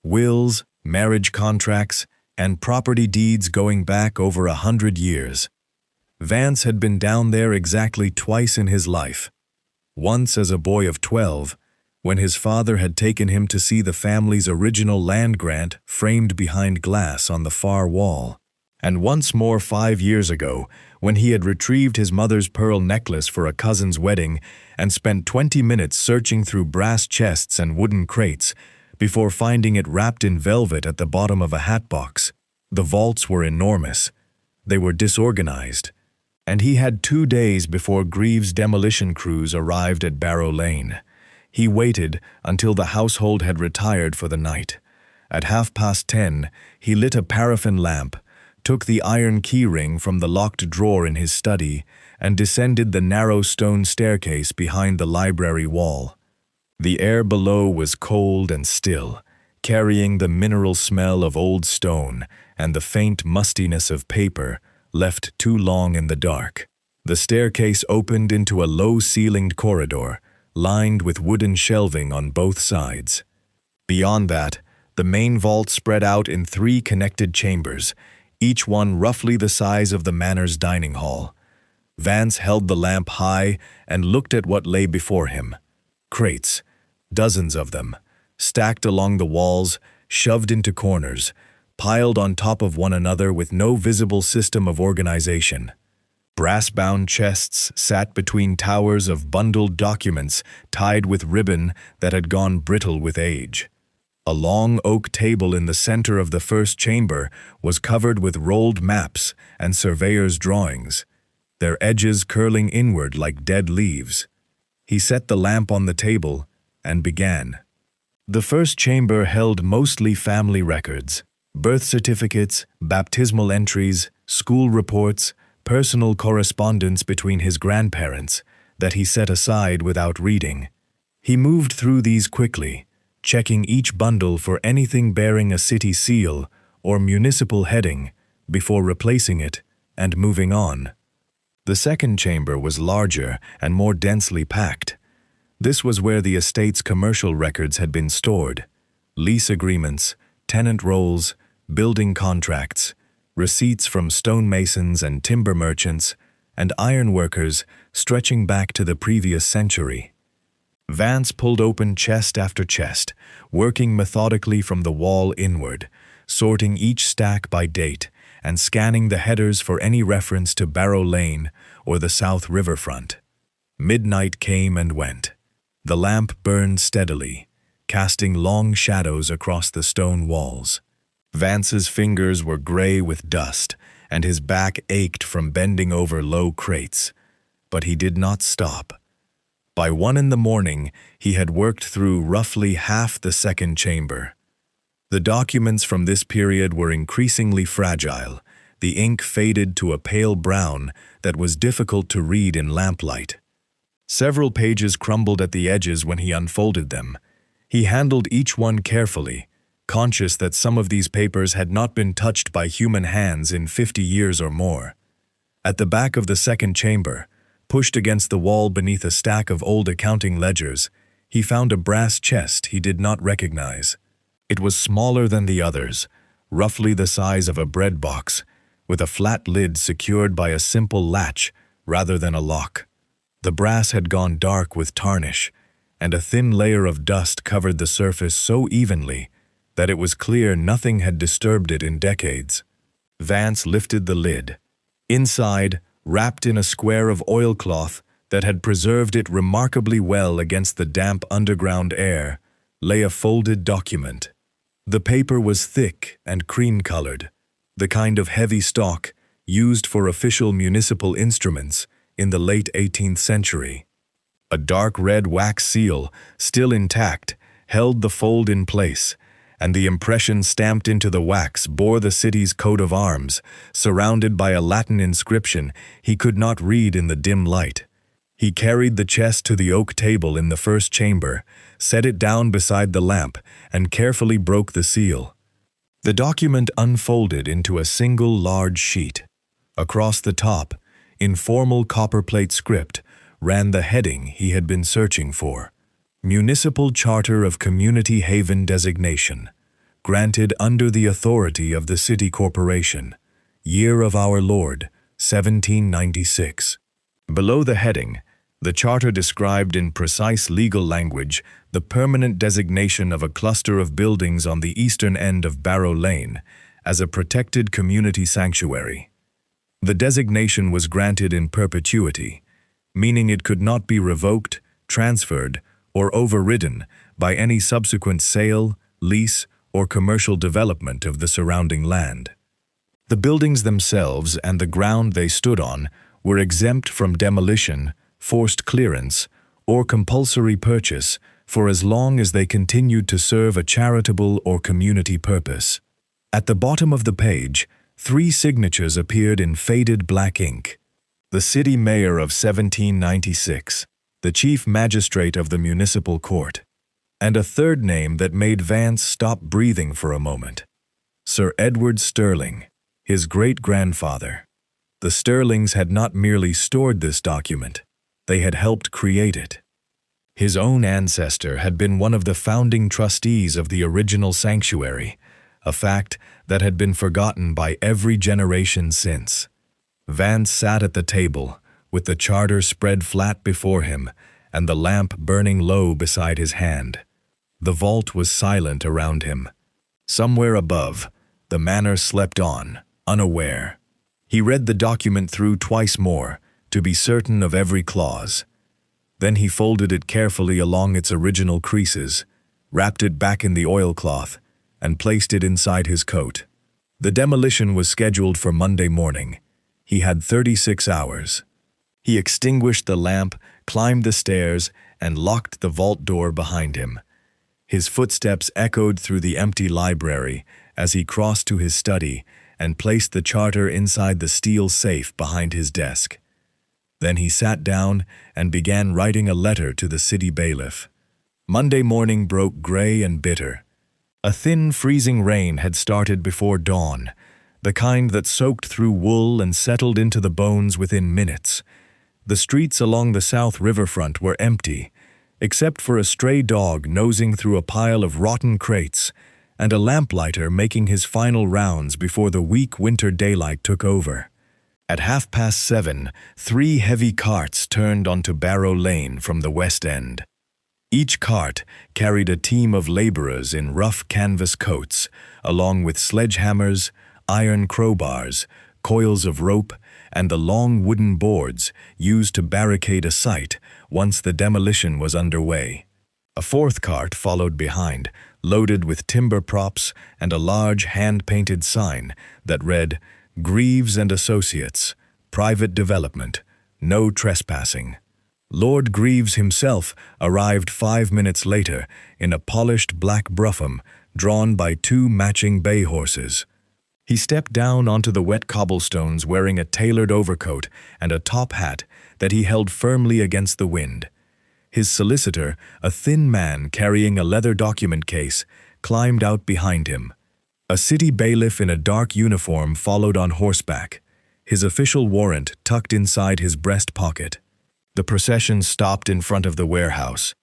wills, marriage contracts, and property deeds going back over 100 years. Vance had been down there exactly twice in his life. Once as a boy of 12, when his father had taken him to see the family's original land grant framed behind glass on the far wall, and once more 5 years ago, when he had retrieved his mother's pearl necklace for a cousin's wedding and spent 20 minutes searching through brass chests and wooden crates before finding it wrapped in velvet at the bottom of a hat box. The vaults were enormous. They were disorganized, and he had 2 days before Greaves' demolition crews arrived at Barrow Lane. He waited until the household had retired for the night. At 10:30, he lit a paraffin lamp, took the iron keyring from the locked drawer in his study, and descended the narrow stone staircase behind the library wall. The air below was cold and still, carrying the mineral smell of old stone and the faint mustiness of paper left too long in the dark. The staircase opened into a low-ceilinged corridor, lined with wooden shelving on both sides. Beyond that, the main vault spread out in 3 connected chambers, each one roughly the size of the manor's dining hall. Vance held the lamp high and looked at what lay before him. Crates, dozens of them, stacked along the walls, shoved into corners, piled on top of one another with no visible system of organization. Brass-bound chests sat between towers of bundled documents tied with ribbon that had gone brittle with age. A long oak table in the center of the first chamber was covered with rolled maps and surveyor's drawings, their edges curling inward like dead leaves. He set the lamp on the table and began. The first chamber held mostly family records, birth certificates, baptismal entries, school reports, personal correspondence between his grandparents that he set aside without reading. He moved through these quickly, checking each bundle for anything bearing a city seal or municipal heading before replacing it and moving on. The second chamber was larger and more densely packed. This was where the estate's commercial records had been stored: lease agreements, tenant rolls, building contracts, receipts from stonemasons and timber merchants, and ironworkers stretching back to the previous century. Vance pulled open chest after chest, working methodically from the wall inward, sorting each stack by date, and scanning the headers for any reference to Barrow Lane or the South Riverfront. Midnight came and went. The lamp burned steadily, casting long shadows across the stone walls. Vance's fingers were gray with dust, and his back ached from bending over low crates. But he did not stop. By 1 in the morning, he had worked through roughly half the second chamber. The documents from this period were increasingly fragile, the ink faded to a pale brown that was difficult to read in lamplight. Several pages crumbled at the edges when he unfolded them. He handled each one carefully, conscious that some of these papers had not been touched by human hands in 50 years or more. At the back of the second chamber, pushed against the wall beneath a stack of old accounting ledgers, he found a brass chest he did not recognize. It was smaller than the others, roughly the size of a bread box, with a flat lid secured by a simple latch rather than a lock. The brass had gone dark with tarnish, and a thin layer of dust covered the surface so evenly that it was clear nothing had disturbed it in decades. Vance lifted the lid. Inside, wrapped in a square of oilcloth, that had preserved it remarkably well against the damp underground air, lay a folded document. The paper was thick and cream-colored, the kind of heavy stock used for official municipal instruments in the late 18th century. A dark red wax seal, still intact, held the fold in place, and the impression stamped into the wax bore the city's coat of arms, surrounded by a Latin inscription he could not read in the dim light. He carried the chest to the oak table in the first chamber, set it down beside the lamp, and carefully broke the seal. The document unfolded into a single large sheet. Across the top, in formal copperplate script, ran the heading he had been searching for: Municipal Charter of Community Haven Designation, granted under the authority of the City Corporation, Year of Our Lord, 1796. Below the heading, the charter described in precise legal language the permanent designation of a cluster of buildings on the eastern end of Barrow Lane as a protected community sanctuary. The designation was granted in perpetuity, meaning it could not be revoked, transferred, or overridden by any subsequent sale, lease, or commercial development of the surrounding land. The buildings themselves and the ground they stood on were exempt from demolition, forced clearance, or compulsory purchase for as long as they continued to serve a charitable or community purpose. At the bottom of the page, 3 signatures appeared in faded black ink: the city mayor of 1796, the chief magistrate of the municipal court, and a third name that made Vance stop breathing for a moment: Sir Edward Sterling, his great-grandfather. The Sterlings had not merely stored this document, they had helped create it. His own ancestor had been one of the founding trustees of the original sanctuary, a fact that had been forgotten by every generation since. Vance sat at the table, with the charter spread flat before him and the lamp burning low beside his hand. The vault was silent around him. Somewhere above, the manor slept on, unaware. He read the document through twice more, to be certain of every clause. Then he folded it carefully along its original creases, wrapped it back in the oilcloth, and placed it inside his coat. The demolition was scheduled for Monday morning. He had 36 hours. He extinguished the lamp, climbed the stairs, and locked the vault door behind him. His footsteps echoed through the empty library as he crossed to his study and placed the charter inside the steel safe behind his desk. Then he sat down and began writing a letter to the city bailiff. Monday morning broke gray and bitter. A thin, freezing rain had started before dawn, the kind that soaked through wool and settled into the bones within minutes. The streets along the south riverfront were empty, except for a stray dog nosing through a pile of rotten crates and a lamplighter making his final rounds before the weak winter daylight took over. At 7:30, 3 heavy carts turned onto Barrow Lane from the west end. Each cart carried a team of laborers in rough canvas coats, along with sledgehammers, iron crowbars, coils of rope, and the long wooden boards used to barricade a site once the demolition was underway. A 4th cart followed behind, loaded with timber props and a large hand-painted sign that read, "Greaves and Associates, Private Development, No Trespassing." Lord Greaves himself arrived 5 minutes later in a polished black brougham drawn by 2 matching bay horses. He stepped down onto the wet cobblestones wearing a tailored overcoat and a top hat that he held firmly against the wind. His solicitor, a thin man carrying a leather document case, climbed out behind him. A city bailiff in a dark uniform followed on horseback, his official warrant tucked inside his breast pocket. The procession stopped in front of the warehouse.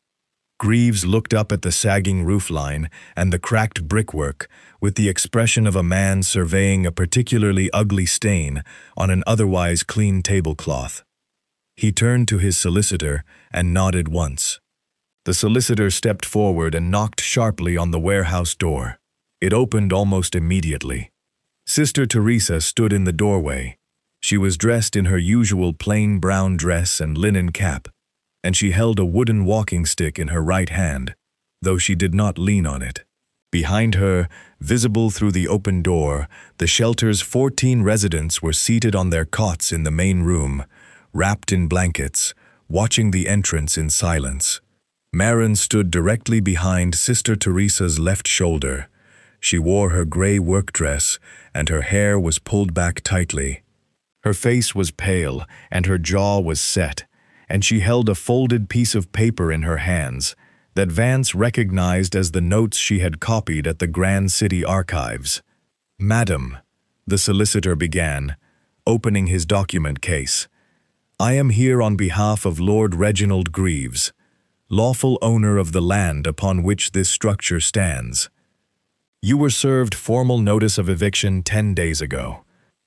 Greaves looked up at the sagging roofline and the cracked brickwork with the expression of a man surveying a particularly ugly stain on an otherwise clean tablecloth. He turned to his solicitor and nodded once. The solicitor stepped forward and knocked sharply on the warehouse door. It opened almost immediately. Sister Teresa stood in the doorway. She was dressed in her usual plain brown dress and linen cap, and she held a wooden walking stick in her right hand, though she did not lean on it. Behind her, visible through the open door, the shelter's 14 residents were seated on their cots in the main room, wrapped in blankets, watching the entrance in silence. Maren stood directly behind Sister Teresa's left shoulder. She wore her gray work dress, and her hair was pulled back tightly. Her face was pale, and her jaw was set, and she held a folded piece of paper in her hands that Vance recognized as the notes she had copied at the Grand City Archives. "Madam," the solicitor began, opening his document case, "I am here on behalf of Lord Reginald Greaves, lawful owner of the land upon which this structure stands. You were served formal notice of eviction 10 days ago.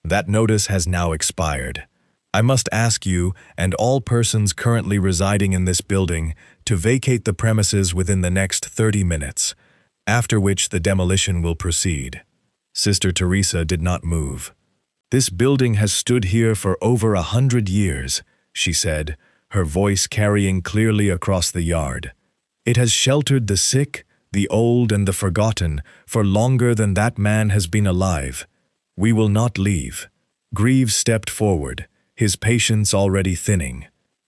That notice has now expired. I must ask you and all persons currently residing in this building to vacate the premises within the next 30 minutes, after which the demolition will proceed." Sister Teresa did not move. "This building has stood here for over 100 years, she said, her voice carrying clearly across the yard. "It has sheltered the sick, the old, and the forgotten for longer than that man has been alive. We will not leave." Greaves stepped forward, his patience already thinning.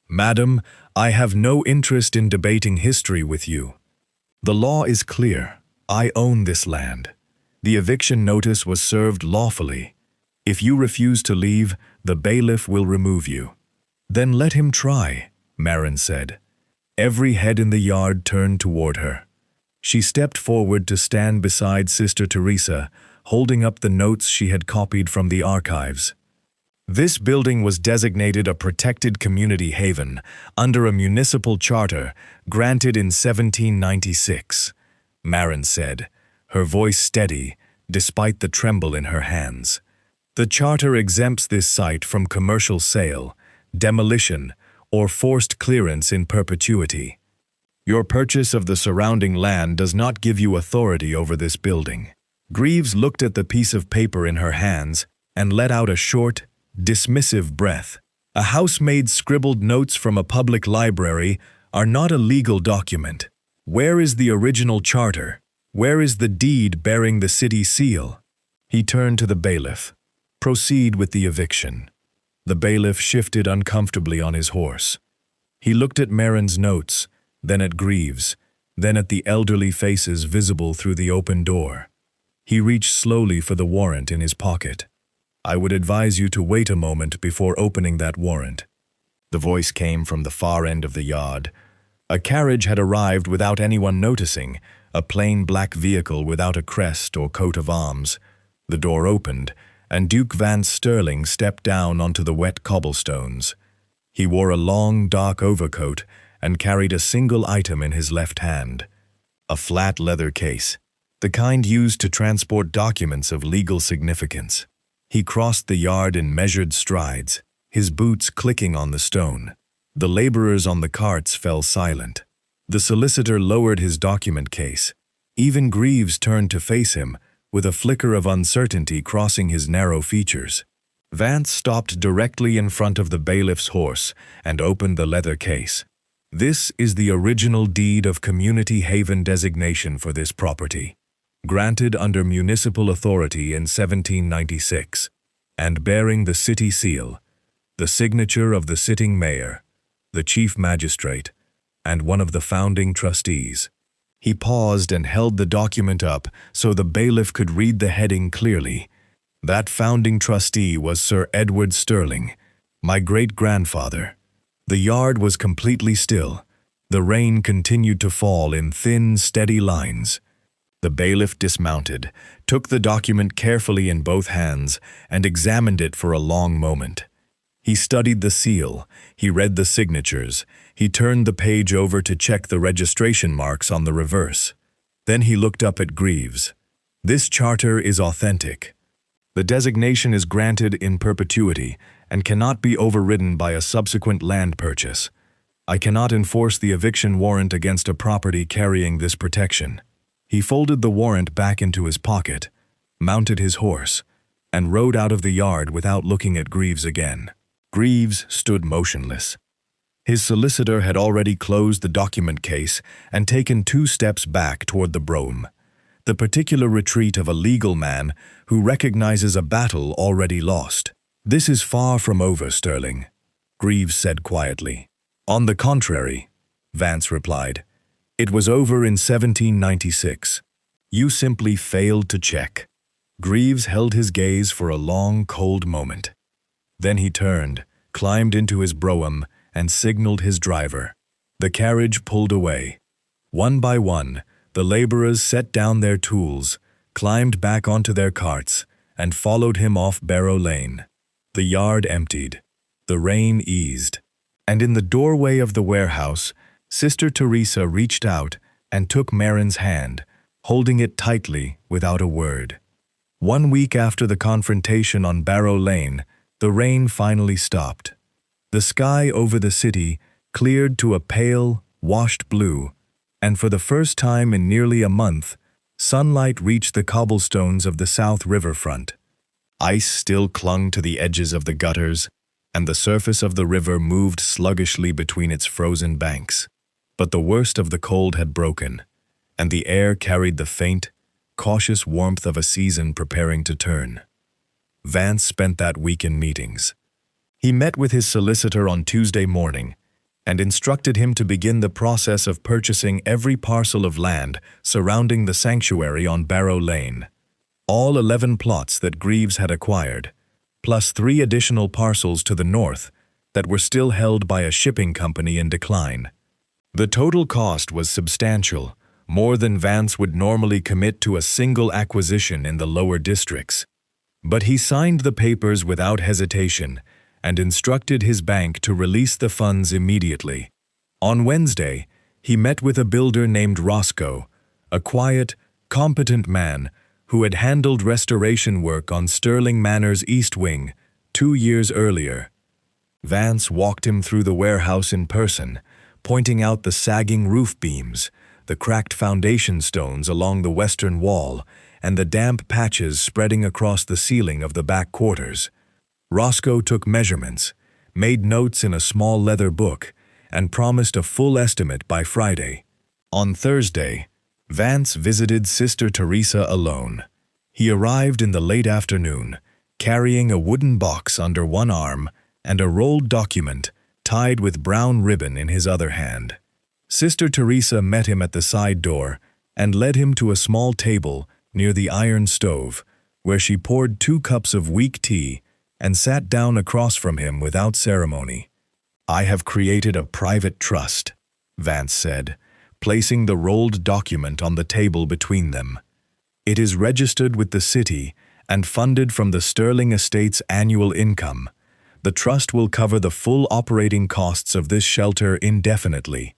"Madam, I have no interest in debating history with you. The law is clear. I own this land. The eviction notice was served lawfully. If you refuse to leave, the bailiff will remove you." "Then let him try," Maren said. Every head in the yard turned toward her. She stepped forward to stand beside Sister Teresa, holding up the notes she had copied from the archives. "This building was designated a protected community haven under a municipal charter granted in 1796, Maren said, her voice steady despite the tremble in her hands. "The charter exempts this site from commercial sale, demolition, or forced clearance in perpetuity. Your purchase of the surrounding land does not give you authority over this building." Greaves looked at the piece of paper in her hands and let out a short, dismissive breath. "A housemaid's scribbled notes from a public library are not a legal document. Where is the original charter? Where is the deed bearing the city seal?" He turned to the bailiff. "Proceed with the eviction." The bailiff shifted uncomfortably on his horse. He looked at Maren's notes, then at Greaves, then at the elderly faces visible through the open door. He reached slowly for the warrant in his pocket. "I would advise you to wait a moment before opening that warrant." The voice came from the far end of the yard. A carriage had arrived without anyone noticing, a plain black vehicle without a crest or coat of arms. The door opened, and Duke Vance Sterling stepped down onto the wet cobblestones. He wore a long, dark overcoat and carried a single item in his left hand, a flat leather case, the kind used to transport documents of legal significance. He crossed the yard in measured strides, his boots clicking on the stone. The laborers on the carts fell silent. The solicitor lowered his document case. Even Greaves turned to face him, with a flicker of uncertainty crossing his narrow features. Vance stopped directly in front of the bailiff's horse and opened the leather case. "This is the original deed of community haven designation for this property, granted under municipal authority in 1796, and bearing the city seal, the signature of the sitting mayor, the chief magistrate, and one of the founding trustees." He paused and held the document up so the bailiff could read the heading clearly. "That founding trustee was Sir Edward Sterling, my great-grandfather." The yard was completely still. The rain continued to fall in thin, steady lines. The bailiff dismounted, took the document carefully in both hands, and examined it for a long moment. He studied the seal, he read the signatures, he turned the page over to check the registration marks on the reverse. Then he looked up at Greaves. "This charter is authentic. The designation is granted in perpetuity and cannot be overridden by a subsequent land purchase. I cannot enforce the eviction warrant against a property carrying this protection." He folded the warrant back into his pocket, mounted his horse, and rode out of the yard without looking at Greaves again. Greaves stood motionless. His solicitor had already closed the document case and taken 2 steps back toward the brougham, the particular retreat of a legal man who recognizes a battle already lost. "This is far from over, Sterling," Greaves said quietly. "On the contrary," Vance replied, "it was over in 1796. You simply failed to check." Greaves held his gaze for a long, cold moment. Then he turned, climbed into his brougham, and signaled his driver. The carriage pulled away. One by one, the laborers set down their tools, climbed back onto their carts, and followed him off Barrow Lane. The yard emptied. The rain eased. And in the doorway of the warehouse, Sister Teresa reached out and took Marin's hand, holding it tightly without a word. 1 week after the confrontation on Barrow Lane, the rain finally stopped. The sky over the city cleared to a pale, washed blue, and for the first time in nearly a month, sunlight reached the cobblestones of the South Riverfront. Ice still clung to the edges of the gutters, and the surface of the river moved sluggishly between its frozen banks. But the worst of the cold had broken, and the air carried the faint, cautious warmth of a season preparing to turn. Vance spent that week in meetings. He met with his solicitor on Tuesday morning and instructed him to begin the process of purchasing every parcel of land surrounding the sanctuary on Barrow Lane. All 11 plots that Greaves had acquired, plus 3 additional parcels to the north that were still held by a shipping company in decline. The total cost was substantial, more than Vance would normally commit to a single acquisition in the lower districts. But he signed the papers without hesitation and instructed his bank to release the funds immediately. On Wednesday, he met with a builder named Roscoe, a quiet, competent man who had handled restoration work on Sterling Manor's East Wing 2 years earlier. Vance walked him through the warehouse in person, pointing out the sagging roof beams, the cracked foundation stones along the western wall, and the damp patches spreading across the ceiling of the back quarters. Roscoe took measurements, made notes in a small leather book, and promised a full estimate by Friday. On Thursday, Vance visited Sister Teresa alone. He arrived in the late afternoon, carrying a wooden box under one arm and a rolled document tied with brown ribbon in his other hand. Sister Teresa met him at the side door and led him to a small table near the iron stove, where she poured 2 cups of weak tea and sat down across from him without ceremony. "I have created a private trust," Vance said, placing the rolled document on the table between them. "It is registered with the city and funded from the Sterling Estate's annual income. The trust will cover the full operating costs of this shelter indefinitely.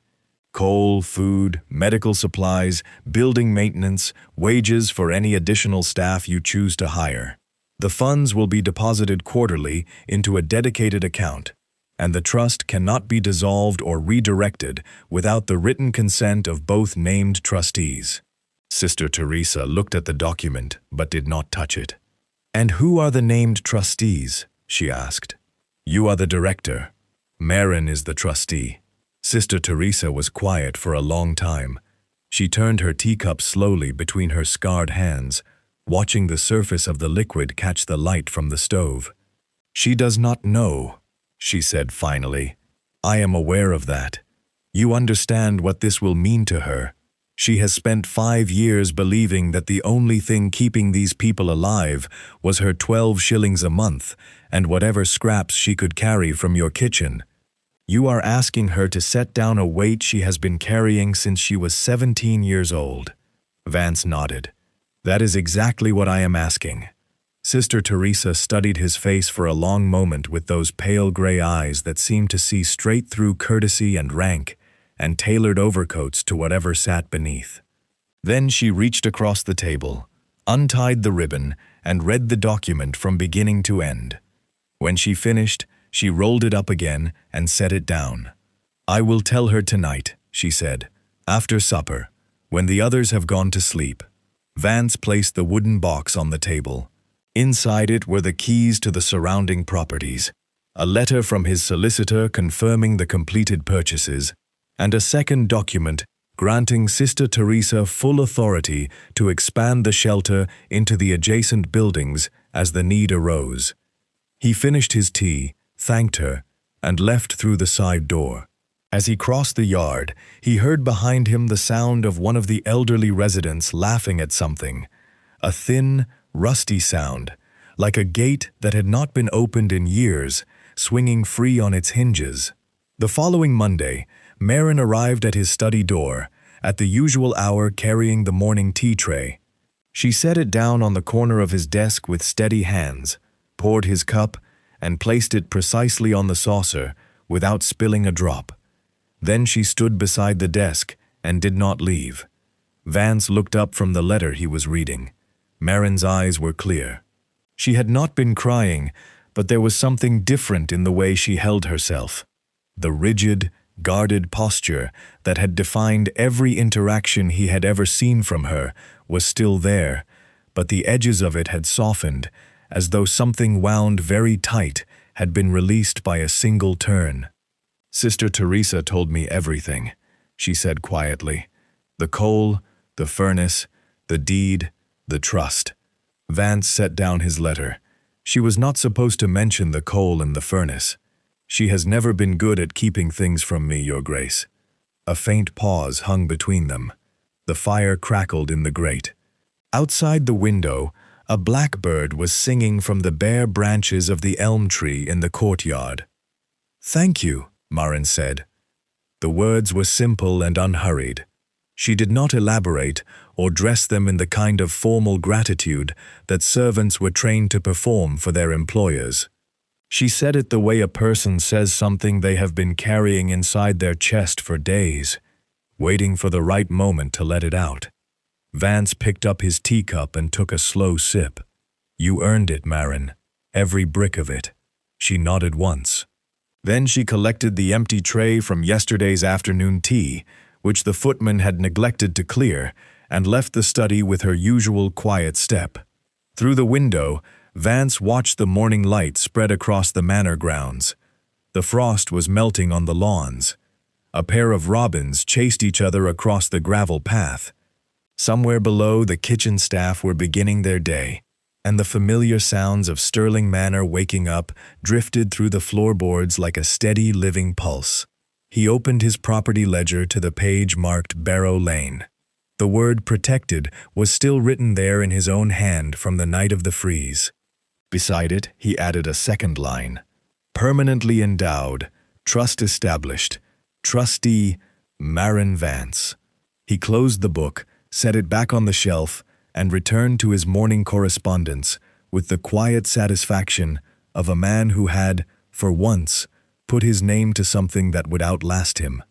Coal, food, medical supplies, building maintenance, wages for any additional staff you choose to hire. The funds will be deposited quarterly into a dedicated account, and the trust cannot be dissolved or redirected without the written consent of both named trustees." Sister Teresa looked at the document but did not touch it. "And who are the named trustees?" she asked. "You are the director. Marin is the trustee." Sister Teresa was quiet for a long time. She turned her teacup slowly between her scarred hands, watching the surface of the liquid catch the light from the stove. "She does not know," she said finally. "I am aware of that. You understand what this will mean to her. She has spent 5 years believing that the only thing keeping these people alive was her 12 shillings a month and whatever scraps she could carry from your kitchen. You are asking her to set down a weight she has been carrying since she was 17 years old." Vance nodded. "That is exactly what I am asking." Sister Teresa studied his face for a long moment with those pale gray eyes that seemed to see straight through courtesy and rank and tailored overcoats to whatever sat beneath. Then she reached across the table, untied the ribbon, and read the document from beginning to end. When she finished, she rolled it up again and set it down. "I will tell her tonight," she said, "after supper, when the others have gone to sleep." Vance placed the wooden box on the table. Inside it were the keys to the surrounding properties, a letter from his solicitor confirming the completed purchases, and a second document granting Sister Teresa full authority to expand the shelter into the adjacent buildings as the need arose. He finished his tea, thanked her, and left through the side door. As he crossed the yard, he heard behind him the sound of one of the elderly residents laughing at something, a thin, rusty sound, like a gate that had not been opened in years, swinging free on its hinges. The following Monday, Marin arrived at his study door, at the usual hour carrying the morning tea tray. She set it down on the corner of his desk with steady hands, poured his cup, and placed it precisely on the saucer without spilling a drop. Then she stood beside the desk and did not leave. Vance looked up from the letter he was reading. Marin's eyes were clear. She had not been crying, but there was something different in the way she held herself. The rigid, guarded posture that had defined every interaction he had ever seen from her was still there, but the edges of it had softened, as though something wound very tight had been released by a single turn. "Sister Teresa told me everything," she said quietly. "The coal, the furnace, the deed, the trust." Vance set down his letter. She was not supposed to mention the coal and the furnace. "She has never been good at keeping things from me, Your Grace." A faint pause hung between them. The fire crackled in the grate. Outside the window, a blackbird was singing from the bare branches of the elm tree in the courtyard. "Thank you," Marin said. The words were simple and unhurried. She did not elaborate or dress them in the kind of formal gratitude that servants were trained to perform for their employers. She said it the way a person says something they have been carrying inside their chest for days, waiting for the right moment to let it out. Vance picked up his teacup and took a slow sip. "You earned it, Marin. Every brick of it." She nodded once. Then she collected the empty tray from yesterday's afternoon tea, which the footman had neglected to clear, and left the study with her usual quiet step. Through the window, Vance watched the morning light spread across the manor grounds. The frost was melting on the lawns. A pair of robins chased each other across the gravel path. Somewhere below, the kitchen staff were beginning their day, and the familiar sounds of Stirling Manor waking up drifted through the floorboards like a steady, living pulse. He opened his property ledger to the page marked Barrow Lane. The word "protected" was still written there in his own hand from the night of the freeze. Beside it, he added a second line. "Permanently endowed, trust established, trustee Marin Vance." He closed the book, set it back on the shelf, and returned to his morning correspondence with the quiet satisfaction of a man who had, for once, put his name to something that would outlast him.